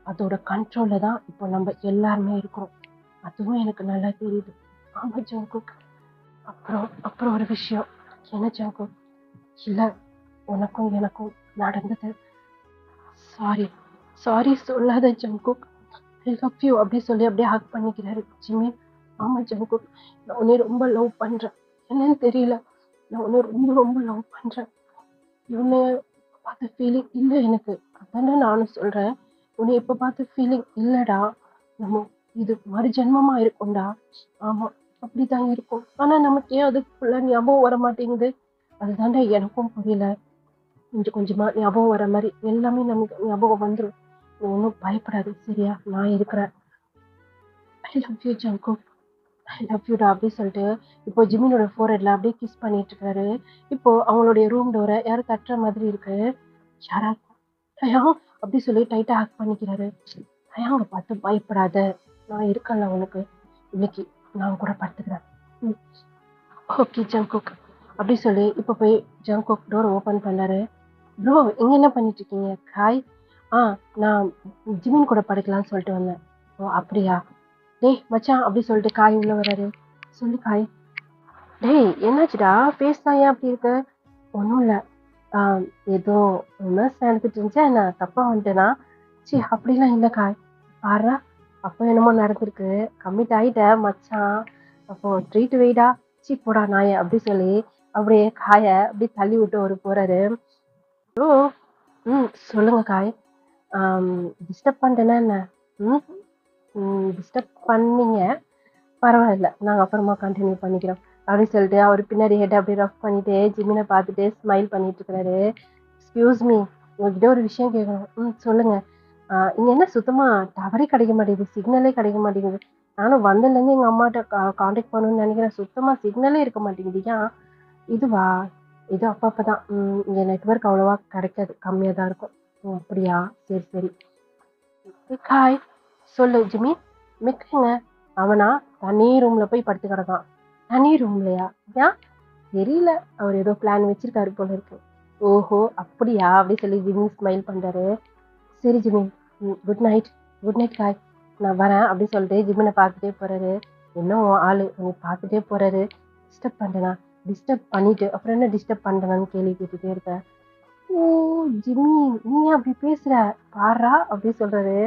அதோட கண்ட்ரோல்ல தான் இப்போ நம்ம எல்லாருமே இருக்கிறோம். அதுவும் எனக்கு நல்லா தெரியுது. ஆமா ஜங்குக். அப்புறம் அப்புறம் ஒரு விஷயம். என்ன ஜங்குக்? இல்ல, உனக்கும் எனக்கும் நடந்தது. சாரி சாரி சொல்லாத ஜங்குக். ஐ லவ் யூ அப்படி சொல்லி அப்படியே ஹக் பண்ணிக்கிறாரு ஜிம்மி. ஆமா ஜங்குக், நான் உன்னை ரொம்ப லவ் பண்றேன். என்னன்னு தெரியல, நான் உன்னை ரொம்ப ரொம்ப லவ் பண்றேன். உன்னை பார்த்த ஃபீலிங் இல்லை எனக்கு. அதானே நானும் சொல்றேன். உன்னை இப்ப பார்த்த ஃபீலிங் இல்லடா. நம்ம இது மறு ஜென்மமா இருக்கும்டா. ஆமா, அப்படிதான் இருக்கும். ஆனா நமக்கு ஏன் அது ஃபுல்லா ஞாபகம் வர மாட்டேங்குது? அதுதான்டா எனக்கும் புரியல. கொஞ்சம் கொஞ்சமா ஞாபகம் வர மாதிரி எல்லாமே நமக்கு ஞாபகம் வந்துடும். நீ ஒன்றும் பயப்படாது சரியா? நான் இருக்கிறேன். I love you Jungkook. I love யூடா அப்படி சொல்லிட்டு இப்போ ஜிமினோட ஃபோர்ஹெட்ல அப்படியே கிஸ் பண்ணிட்டு இருக்காரு. இப்போ அவங்களுடைய ரூம் டோரை யாரும் தட்டுற மாதிரி இருக்கு. யாரா? டயா அப்படி சொல்லி டைட்டா ஹக் பண்ணிக்கிறாரு. டயாங்க பார்த்து பயப்படாத, நான் இருக்கேன்ல உனக்கு. இன்னைக்கு நான் கூட படுத்துக்கிறேன். ஓகே ஜங்குக் அப்படி சொல்லி இப்போ போய் ஜங்குக் டோர் ஓபன் பண்ணாரு. ப்ரோ, இங்க என்ன பண்ணிட்டு இருக்கீங்க? காய். ஆ, நான் ஜிமின் கூட படுக்கலாம்னு சொல்லிட்டு வந்தேன். ஓ அப்படியா? டேய் மச்சான் அப்படி சொல்லிட்டு காய் உள்ள வராரு. சொல்லு காய். டேய் என்னாச்சுடா? ஃபேஸ் தான் ஏன் அப்படி இருக்கு? ஒன்றும் இல்லை. ஏதோ ரொமான்ஸ் நடந்துட்டு இருந்துச்சா என்ன? தப்பா வந்துட்டேனா? சி அப்படிலாம் இல்லை காய். பாரா, அப்போ என்னமோ நடந்திருக்கு. கம்மிட் ஆயிட்ட மச்சான். அப்போ ட்ரீட் வைடா. சி போடா நாய அப்படி சொல்லி அப்படியே காய அப்படி தள்ளி விட்டு ஒரு போறாரு. ஓ சொல்லுங்க காய். டிஸ்டர்ப் பண்ணிட்டேனா என்ன? டிஸ்டர்ப் பண்ணீங்க. பரவாயில்ல, நாங்கள் அப்புறமா கண்டினியூ பண்ணிக்கிறோம் அப்படின்னு சொல்லிட்டு அவர் பின்னாடி ஹெட் அப்படியே ரஃப் பண்ணிட்டு ஜிமினை பார்த்துட்டு ஸ்மைல் பண்ணிட்டு இருக்கிறாரு. எக்ஸ்கியூஸ் மீ, உங்ககிட்ட ஒரு விஷயம் கேட்கணும். சொல்லுங்க. இங்க என்ன சுத்தமா டவரே கிடைக்க மாட்டேங்குது, சிக்னலே கிடைக்க மாட்டேங்குது. நானும் வந்ததுலேருந்து எங்கள் அம்மாட்ட காண்டாக்ட் பண்ணணும்னு நினைக்கிறேன். சுத்தமா சிக்னலே இருக்க மாட்டேங்குது. ஏன்? இதுவா? இது அப்பப்பதான் இங்க நெட்வொர்க் அவ்வளவா கிடைக்காது, கம்மியாக தான் இருக்கும். அப்படியா? சரி சரி. ஹாய். சொல்லு ஜிம்மி. மிக்கங்க. அவனா தனி ரூம்ல போய் படுத்து கிடக்கான். தனி ரூம்லயா? ஏன்? தெரியல, அவர் ஏதோ பிளான் வச்சிருக்காரு போல இருக்கு. ஓஹோ அப்படியா அப்படி சொல்லி ஜிம்மி ஸ்மைல் பண்றாரு. சரி Jimmy, good night. Good night காய். நான் வரேன் அப்படி சொல்லிட்டு ஜிம்மினை பார்த்துட்டே போறாரு. இன்னும் ஆளு உன்னை பார்த்துட்டே போறாரு. டிஸ்டர்ப் பண்றேனா? டிஸ்டர்ப் பண்ணிட்டு அப்புறம் என்ன டிஸ்டர்ப் பண்றேனான்னு கேள்வி கேட்டுட்டே இருப்பேன். ஓ ஜிம்மி, நீ அப்படி பேசுற? பாரா அப்படி சொல்றாரு.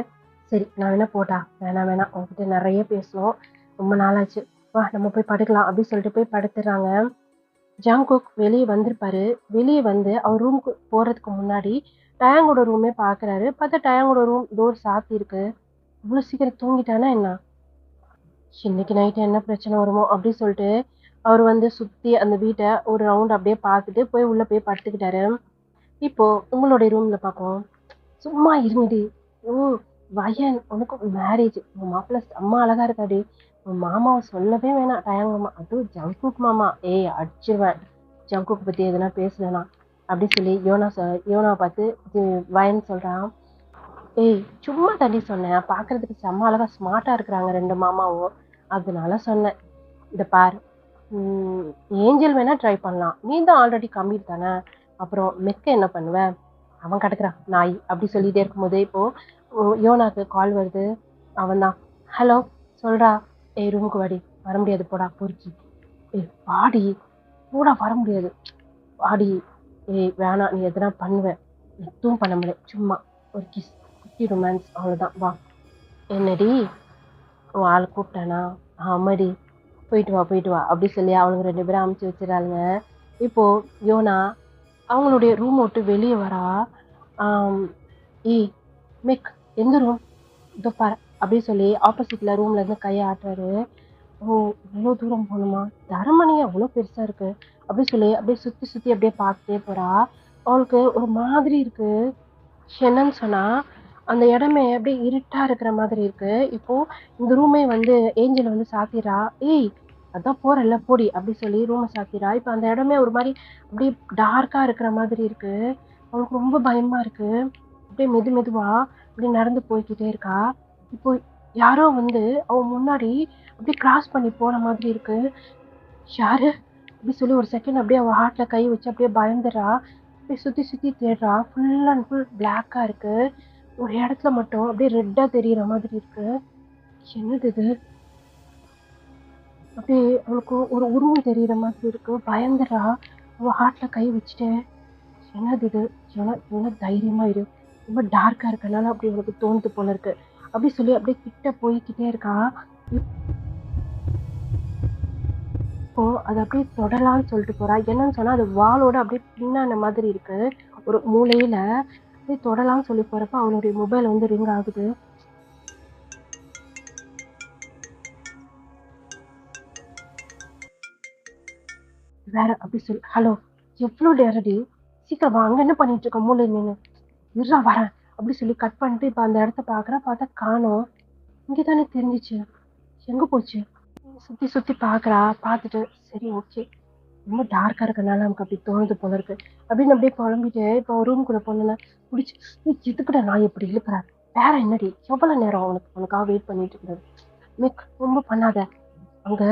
சரி, நான் வேணா போட்டா? வேணாம் வேணாம், உங்ககிட்ட நிறைய பேசணும், ரொம்ப நாளாச்சு. வா நம்ம போய் படுக்கலாம் அப்படி சொல்லிட்டு போய் படுத்துறாங்க. ஜாங்குக் வெளியே வந்திருப்பாரு. வெளியே வந்து அவர் ரூமுக்கு போறதுக்கு முன்னாடி டயாங்கோட ரூமே பாக்குறாரு. பார்த்தா டயாங்கோட ரூம் டோர் சாத்தி இருக்கு. இவ்வளவு சீக்கிரம் தூங்கிட்டானா என்ன? இன்னைக்கு நைட்டு என்ன பிரச்சனை வருமோ அப்படி சொல்லிட்டு அவர் வந்து சுத்தி அந்த வீட்டை ஒரு ரவுண்ட் அப்படியே பார்த்துட்டு போய் உள்ள போய் படுத்துக்கிட்டாரு. இப்போ உங்களுடைய ரூம்ல பார்ப்போம். சும்மா இருங்கடி. ஓ வயன், உனக்கு மேரேஜ். உன் மாப்பிள்ள செம்ம அழகா இருக்காடி. உன் மாமாவை சொல்லவே வேணாம். டயாங் மாமா, அதுவும் ஜங்குக் மாமா. ஏய் அடிச்சிருவேன் ஜங்குக் பத்தி எதனா பேசலனா. அப்படி சொல்லி யோனாவை பார்த்து வயன் சொல்றான். ஏய் சும்மா தண்ணி சொன்னேன், பார்க்கறதுக்கு செம்ம அழகா ஸ்மார்ட்டா இருக்கிறாங்க ரெண்டு மாமாவும், அதனால சொன்னேன். இதை பார், ஏஞ்சல் வேணா ட்ரை பண்ணலாம், நீ தான் ஆல்ரெடி கம்மிட் தானே, அப்புறம் மெக்க என்ன பண்ணுவ, அவன் கிடக்குறான் நாய் அப்படி சொல்லிட்டே இருக்கும்போது இப்போ யோனாக்கு கால் வருது. அவன் தான், ஹலோ சொல்றா. ஏய் ரூமுக்கு வாடி. வர முடியாது போடா பொறுக்கி. ஏய் வாடி. போடா வர முடியாது வாடி. ஏய் வேணாம், நீ எதனா பண்ணுவேன். எதுவும் பண்ண முடியாது, சும்மா ஒரு கிஸ், குட்டி ரொமான்ஸ், அவ்வளோதான், வா. என்னடி உன் ஆள் கூப்பிட்டானா? ஆமாடி, போயிட்டு வா அப்படி சொல்லி அவளுங்க ரெண்டு பேரும் அமுச்சு வச்சிடறாளுங்க. இப்போ யோனா அவங்களுடைய ரூம் விட்டு வெளியே வரா. ஏய் மிக், எந்த ரூம்? இதோ பாரு அப்படி சொல்லி ஆப்போசிட்ல ரூம்ல இருந்து கையை ஆட்டுறாரு. ஓ இவ்வளோ தூரம் போகணுமா, தரமணி அவ்வளோ பெருசா இருக்கு அப்படி சொல்லி அப்படியே சுத்தி சுத்தி அப்படியே பார்த்துட்டே போறா. அவளுக்கு ஒரு மாதிரி இருக்கு. என்னன்னு சொன்னா, அந்த இடமே அப்படியே இருட்டா இருக்கிற மாதிரி இருக்கு. இப்போ இந்த ரூமே வந்து ஏஞ்சல் வந்து சாத்திரா. ஏய் அதான் போறல்ல போடி அப்படி சொல்லி ரூமை சாத்திரா. இப்போ அந்த இடமே ஒரு மாதிரி அப்படியே டார்க்கா இருக்கிற மாதிரி இருக்கு. அவளுக்கு ரொம்ப பயமா இருக்கு. அப்படியே மெதுவா அப்படியே நடந்து போய்கிட்டே இருக்கா. இப்போ யாரோ வந்து அவன் முன்னாடி அப்படியே கிராஸ் பண்ணி போன மாதிரி இருக்கு. யாரு அப்படி சொல்லி ஒரு செகண்ட் அப்படியே அவள் ஹார்ட்ல கை வச்சு அப்படியே பயந்துடுறா. அப்படியே சுத்தி தேடுறா. ஃபுல் அண்ட் ஃபுல் பிளாக்கா இருக்கு. ஒரு இடத்துல மட்டும் அப்படியே ரெட்டா தெரியற மாதிரி இருக்கு. என்னது இது? அப்படியே அவளுக்கு ஒரு உருவம் தெரியற மாதிரி இருக்கு. பயந்துடுறா. அவள் ஹார்ட்ல கை வச்சுட்டு, என்னது இது? எவ்வளவு தைரியமா இரு, ரொம்ப டார்க்கா இருக்கனால அப்படி அவளுக்கு தோணுது போல இருக்கு அப்படி சொல்லி அப்படியே கிட்ட போய்கிட்டே இருக்கா. இப்போ அதை அப்படியே தொடலான்னு சொல்லிட்டு போறா. என்னன்னு சொன்னா அது வாளோட அப்படியே பின்னான மாதிரி இருக்கு. ஒரு மூலையில அப்படியே தொடலான்னு சொல்லி போறப்ப அவளுடைய மொபைல் வந்து ரிங் ஆகுது. வேற அப்படி சொல்லி, ஹலோ எவ்வளவு நேரடி, சீக்கிரம் வா, அங்க என்ன பண்ணிட்டு இருக்க மூளை நின்று, இருறா வரேன் அப்படி சொல்லி கட் பண்ணிட்டு இப்ப அந்த இடத்த பார்த்தா காணோம். இங்கதானே தெரிஞ்சிச்சு, எங்க போச்சு? சுத்தி பாக்குறா. பார்த்துட்டு சரி ஓகே, ரொம்ப டார்க்கா இருக்கனால நமக்கு அப்படி தோணுது போல இருக்கு அப்படின்னு அப்படியே குழம்பிட்டு இப்போ ரூம்குள்ள போனா பிடிச்சி, எதுக்குடா நான் எப்படி இழுக்கிறேன், வேற என்னடி எவ்வளவு நேரம் உனக்காக வெயிட் பண்ணிட்டு இருக்கிறது, மிக் ரொம்ப பண்ணாத, அங்க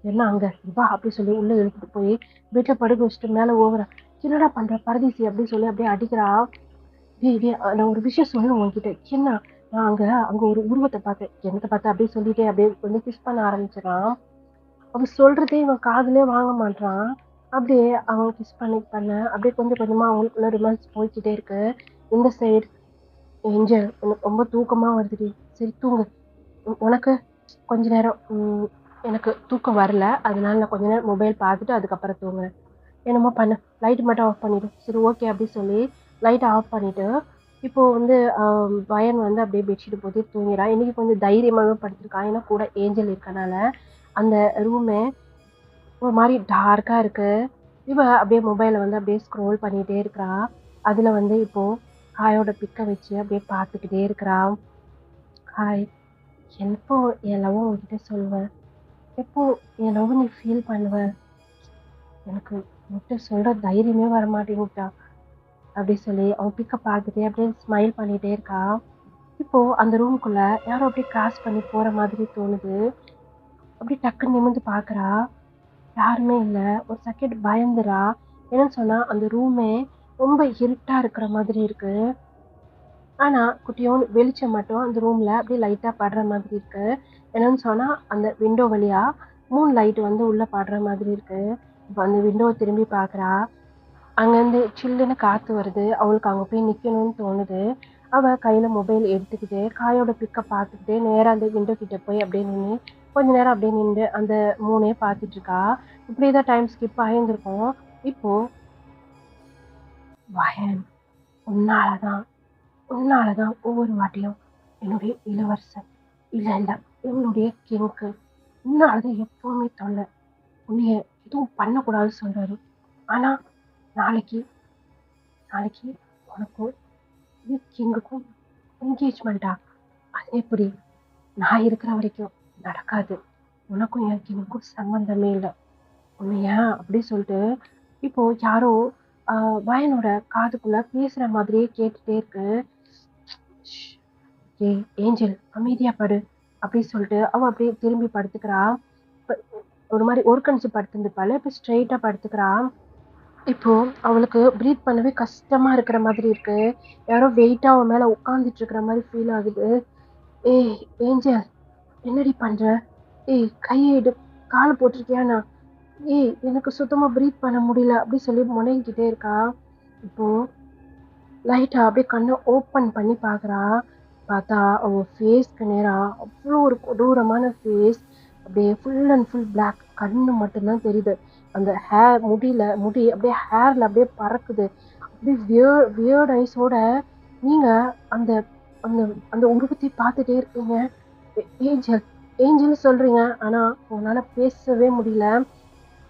என்ன அங்க வா அப்படி சொல்லி உள்ள இழுத்துட்டு போய் வீட்டுல படுக்க வச்சுட்டு மேல ஓவரா, என்னடா பண்ற பரதேசி அப்படின்னு சொல்லி அப்படியே அடிக்கிறா. நான் ஒரு விஷயம் சொல்லணும் உன்கிட்ட. என்ன, நான் அங்க ஒரு உருவத்தை பார்த்தேன், என்னத்தை பார்த்தேன் அப்படியே சொல்லிட்டே அப்படியே வந்து கிஸ் பண்ண ஆரம்பிச்சிடான். அவன் சொல்றதே இவன் காதுலயே வாங்க மாட்டான். அப்படியே அவன் கிஸ் பண்ண அப்படியே கொஞ்சமா அவங்களுக்குள்ள ரொமான்ஸ் போய்கிட்டே இருக்கு. இந்த சைடு, ஏஞ்சல் எனக்கு ரொம்ப தூக்கமா வருதுடி, சரி தூங்கு. உனக்கு கொஞ்ச நேரம் எனக்கு தூக்கம் வரல, அதனால நான் கொஞ்ச நேரம் மொபைல் பார்த்துட்டு அதுக்கப்புறம் தூங்குறேன், என்னமோ பண்ணு, லைட் மட்டும் ஆஃப் பண்ணிடு. சரி ஓகே அப்படி சொல்லி லைட்டை ஆஃப் பண்ணிட்டு இப்போ வந்து பயன் வந்து அப்படியே பெட்ஷீட் போட்டு தூங்கிறான். இன்னைக்கு கொஞ்சம் தைரியமாகவே படுத்திருக்கான், ஏன்னா கூட ஏஞ்சல் இருக்கனால. அந்த ரூமே ஒரு மாதிரி டார்க்கா இருக்கு. இவ அப்படியே மொபைலை வந்து அப்படியே ஸ்க்ரோல் பண்ணிட்டே இருக்கிறா. அதுல வந்து இப்போ ஹாயோட பிக்க வச்சு அப்படியே பார்த்துக்கிட்டே இருக்கிறா. ஹாய், எப்போ என் லவ் உங்ககிட்ட சொல்லுவேன், எப்போ என் லவ் நீ ஃபீல் பண்ணுவ, எனக்கு உன்கிட்ட சொல்ற தைரியமே வர மாட்டேங்குதா அப்படி சொல்லி அவன் பிக்க பார்த்துட்டே அப்படியே ஸ்மைல் பண்ணிட்டே இருக்கா. இப்போ அந்த ரூமுக்குள்ள யாரோ அப்படியே கிராஸ் பண்ணி போற மாதிரி தோணுது. அப்படியே டக்குன்னு நிமிர்ந்து பாக்குறா, யாருமே இல்ல. ஒரு செகண்ட் பயந்துரா. என்னன்னு சொன்னா அந்த ரூமே ரொம்ப இருட்டா இருக்கிற மாதிரி இருக்கு. ஆனா குட்டியோன்னு வெளிச்சம் மட்டும் அந்த ரூம்ல அப்படியே லைட்டா படுற மாதிரி இருக்கு. என்னன்னு சொன்னா அந்த விண்டோ வழியா மூன் லைட் வந்து உள்ள படுற மாதிரி இருக்கு. இப்போ அந்த விண்டோவை திரும்பி பாக்குறா. அங்கேருந்து சில்லுன்னு காத்து வருது. அவளுக்கு அங்க போய் நிக்கணும்னு தோணுது. அவ கையில மொபைல் எடுத்துக்கிட்டு காயோட பிக்க பார்த்துக்கிட்டு நேரா அந்த விண்டோ கிட்ட போய் அப்படியே நின்று கொஞ்ச நேரம் அப்படியே நின்று அந்த மூணே பார்த்துட்டு இருக்கா. இப்படியேதான் டைம் ஸ்கிப் ஆகியிருந்திருக்கும். இப்போ வயன், உன்னாலதான் உன்னாலதான் ஒவ்வொரு வாட்டியும் என்னுடைய இளவரசன், இல்ல என்னுடைய கிங்க்கு, உன்னாலதான் எப்பவுமே தொல்லை, உன்னைய எதுவும் பண்ணக்கூடாதுன்னு சொல்றாரு. ஆனா நாளைக்கு நாளைக்கு உனக்கும் கிங்குக்கும் என்கேஜ்மெண்டா, அது எப்படி, நான் இருக்கிற வரைக்கும் நடக்காது, உனக்கும் என் கிங்குக்கும் சம்பந்தமே இல்லை, உன்னைய அப்படி சொல்லிட்டு இப்போ யாரோ பயனோட காதுக்குள்ள பேசுற மாதிரியே கேட்டுட்டே இருக்கு. ஏய் ஏஞ்சல் அமைதியா படு அப்படின்னு சொல்லிட்டு அவ அப்படியே திரும்பி படுத்துக்கிறா. ஒரு மாதிரி ஒரு கணிச்சு படுத்துருந்துப்பாள், இப்போ ஸ்ட்ரெயிட்டா படுத்துக்கிறா. இப்போ அவளுக்கு ப்ரீத் பண்ணவே கஷ்டமா இருக்கிற மாதிரி இருக்கு. யாரோ வெயிட்டா அவன் மேல உட்காந்துட்டு இருக்கிற மாதிரி ஃபீல் ஆகுது. ஏய் ஏஞ்சல் என்னடி பண்ற? ஏய் கையை எடு, காலை போட்டிருக்கியாண்ணா? ஏய் எனக்கு சுத்தமா ப்ரீத் பண்ண முடியல அப்படி சொல்லி முனைங்கிட்டே இருக்கா. இப்போ லைட்டா அப்படியே கண்ணை ஓப்பன் பண்ணி பார்க்குறா. பார்த்தா அவன் ஃபேஸ்க்கு நேராக அவ்வளோ ஒரு கொடூரமான ஃபேஸ். அப்படியே ஃபுல் அண்ட் ஃபுல் பிளாக், கண்ணு மட்டும்தான் தெரியுது. அந்த முடி அப்படியே ஹேர்ல அப்படியே பறக்குது. அப்படியே வியர்ட் ஐஸோட நீங்க அந்த அந்த அந்த உருவத்தை பார்த்துட்டே இருக்கீங்க. ஏஞ்சல் ஏஞ்சல் சொல்றீங்க, ஆனா உங்களால பேசவே முடியல,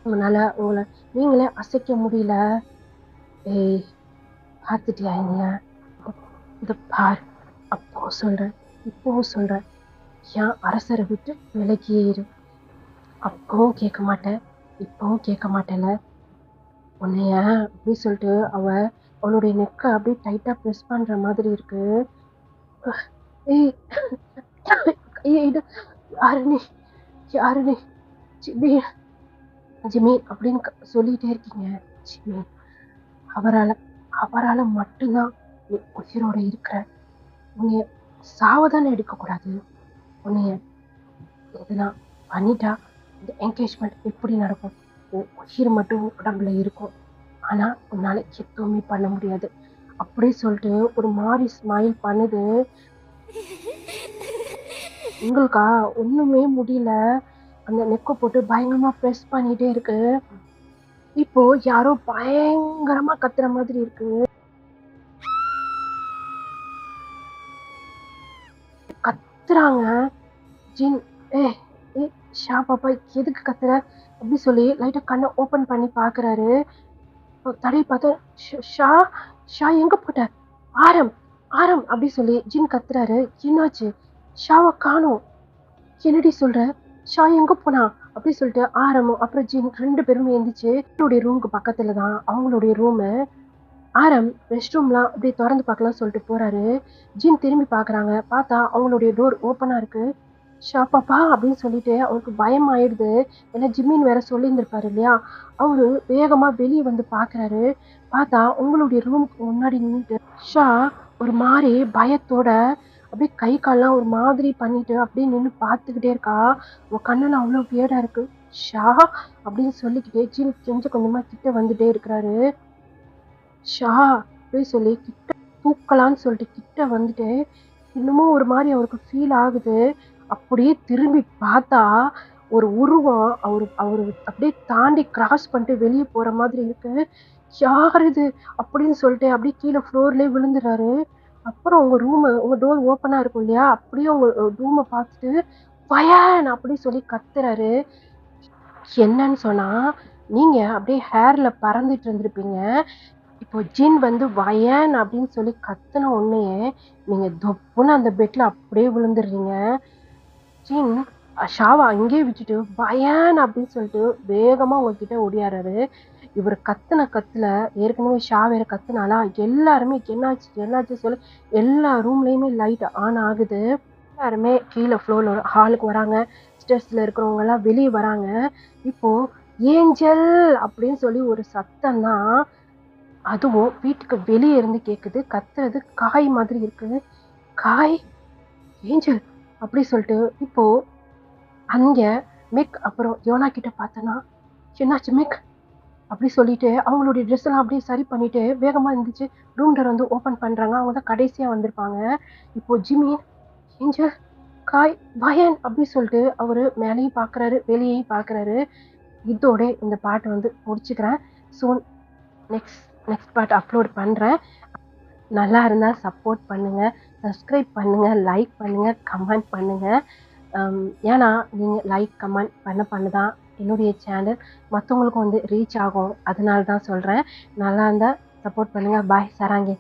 உங்களால உங்களை நீங்களே அசைக்க முடியல. ஏய் பார்த்துட்டியா என்ன? இதை பார், அப்போ சொல்றேன் இப்போவும் சொல்றேன், ஏன் அரசரை விட்டு விலகியே இரு. அப்பவும் கேட்க மாட்டேன், இப்பவும் கேட்க மாட்டேல. உன்னைய அப்படி சொல்லிட்டு அவளுடைய நெக்கை அப்படியே டைட்டா ப்ரெஸ் பண்ற மாதிரி இருக்கு. ஏய் இது யாரு நீ? யாரு நீ? ஜிம்மி ஜிம்மி அப்படின்னு சொல்லிட்டே இருக்கீங்க. ஜிம்மி அவரால் மட்டும்தான் நீ உயிரோட இருக்கிற. உன்னைய சாவதானே எடுக்கக்கூடாது. உன்னைய இதெல்லாம் பண்ணிட்டா இந்த என்கேஜ்மெண்ட் எப்படி நடக்கும்? உயிர் மட்டும் உடம்புல இருக்கும், ஆனா உன்னால எதுவுமே பண்ண முடியாது அப்படி சொல்லிட்டு ஒரு மாதிரி ஸ்மைல் பண்ணுது. உங்களுக்கா ஒண்ணுமே முடியல, அந்த நெக்கை போட்டு பயங்கரமா ப்ரெஸ் பண்ணிட்டே இருக்கு. இப்போ யாரோ பயங்கரமா கத்துற மாதிரி இருக்கு. கத்துறாங்க. ஜின் ஏ ஏ ஷா பாப்பா எதுக்கு கத்துற அப்படி சொல்லி லைட்டா கண்ணை ஓப்பன் பண்ணி பாக்குறாரு. தடவை பார்த்தா ஷா ஷா எங்க போட்ட? ஆரம் ஆரம் அப்படி சொல்லி ஜின் கத்துறாரு. என்னாச்சு? ஷாவை காணோம். என்னடி சொல்ற? ஷா எங்க போனா அப்படி சொல்லிட்டு ஆரமும் அப்புறம் ஜின் 2 பேருமே எந்திரிச்சு அவங்களுடைய ரூமுக்கு பக்கத்துல தான் அவங்களுடைய ரூமு. ஆரம் ரெஸ்ட் ரூம்லாம் அப்படியே திறந்து பார்க்கலாம் சொல்லிட்டு போறாரு. ஜின் திரும்பி பாக்குறாங்க. பார்த்தா அவங்களுடைய டோர் ஓப்பனா இருக்கு. ஷா பாப்பா அப்படின்னு சொல்லிட்டு அவருக்கு பயம் ஆயிடுது. ஏன்னா ஜிம்மின்னு வேற சொல்லியிருந்திருப்பாரு இல்லையா. அவரு வேகமா வெளியே வந்து பாக்குறாரு. பார்த்தா உங்களுடைய ரூமுக்கு முன்னாடி நின்றுட்டு ஷா ஒரு மாதிரி பயத்தோட அப்படியே கை கால்லாம் ஒரு மாதிரி பண்ணிட்டு அப்படியே நின்று பார்த்துக்கிட்டே இருக்கா. உன் கண்ணுல அவ்வளோ வியர்டா இருக்கு ஷா அப்படின்னு சொல்லிக்கிட்டே ஜின் கொஞ்சம் கொஞ்சமா கிட்ட வந்துட்டே இருக்கிறாரு. ஷா அப்படின்னு சொல்லி கிட்ட தூக்கலான்னு சொல்லிட்டு கிட்ட வந்துட்டு இன்னமும் ஒரு மாதிரி அவருக்கு ஃபீல் ஆகுது. அப்படியே திரும்பி பார்த்தா ஒரு உருவம் அவரு அப்படியே தாண்டி கிராஸ் பண்ணிட்டு வெளியே போற மாதிரி இருக்கு. யார் இது அப்படின்னு சொல்லிட்டு அப்படியே கீழே ஃப்ளோர்லயே விழுந்துறாரு. அப்புறம் உங்க டோர் ஓப்பனா இருக்கும் இல்லையா, அப்படியே உங்க ரூமை பார்த்துட்டு பயன் அப்படி சொல்லி கத்துறாரு. என்னன்னு சொன்னா, நீங்க அப்படியே ஹேர்ல பறந்துட்டு இருந்திருப்பீங்க. இப்போ ஜின் வந்து வயன் அப்படின்னு சொல்லி கத்துன உடனேயே நீங்க தொப்புன்னு அந்த பெட்ல அப்படியே விழுந்துடுறீங்க. ஜின் ஷாவா அங்கேயே விட்டுட்டு வயன் அப்படின்னு சொல்லிட்டு வேகமா உங்ககிட்ட ஓடியாராரு. இவர் கத்துன கத்துல ஏற்கனவே ஷா வேற கத்துனாலா, எல்லாருமே என்னாச்சு என்னாச்சு சொல்லி எல்லா ரூம்லயுமே லைட் ஆன் ஆகுது. எல்லாருமே கீழே ஃப்ளோர்ல ஹாலுக்கு வராங்க. ஸ்டெப்ஸ்ல இருக்கிறவங்க எல்லாம் வெளியே வராங்க. இப்போ ஏஞ்சல் அப்படின்னு சொல்லி ஒரு சத்தம் தான், அதுவும் வீட்டுக்கு வெளியே இருந்து கேக்குது. கத்துறது காய் மாதிரி இருக்கு. காய் ஏஞ்சல் அப்படி சொல்லிட்டு இப்போ அங்க மெக் அப்புறம் யோனா கிட்ட பார்த்தனா, என்னாச்சு மெக் அப்படி சொல்லிட்டு அவங்களுடைய ட்ரெஸ் எல்லாம் அப்படியே சரி பண்ணிட்டு வேகமா இருந்துச்சு ரூம் டோர் வந்து ஓப்பன் பண்றாங்க. அவங்க தான் கடைசியா வந்திருப்பாங்க. இப்போ ஜிம்மி ஏஞ்சல் காய் பயன் அப்படி சொல்லிட்டு அவரு மேலேயும் பாக்குறாரு வெளியேயும் பாக்குறாரு. இதோட இந்த பாட்டை வந்து முடிச்சுக்கிறேன். ஸோ நெக்ஸ்ட் பார்ட் அப்லோட் பண்ணுறேன். நல்லா இருந்தால் சப்போர்ட் பண்ணுங்கள், சப்ஸ்கிரைப் பண்ணுங்கள், லைக் பண்ணுங்கள், கமெண்ட் பண்ணுங்கள். ஏன்னா நீங்கள் லைக் கமெண்ட் பண்ண தான் என்னுடைய சேனல் மற்றவங்களுக்கும் வந்து ரீச் ஆகும். அதனால தான் சொல்கிறேன். நல்லா இருந்தால் சப்போர்ட் பண்ணுங்கள். பாய் சராங்கே.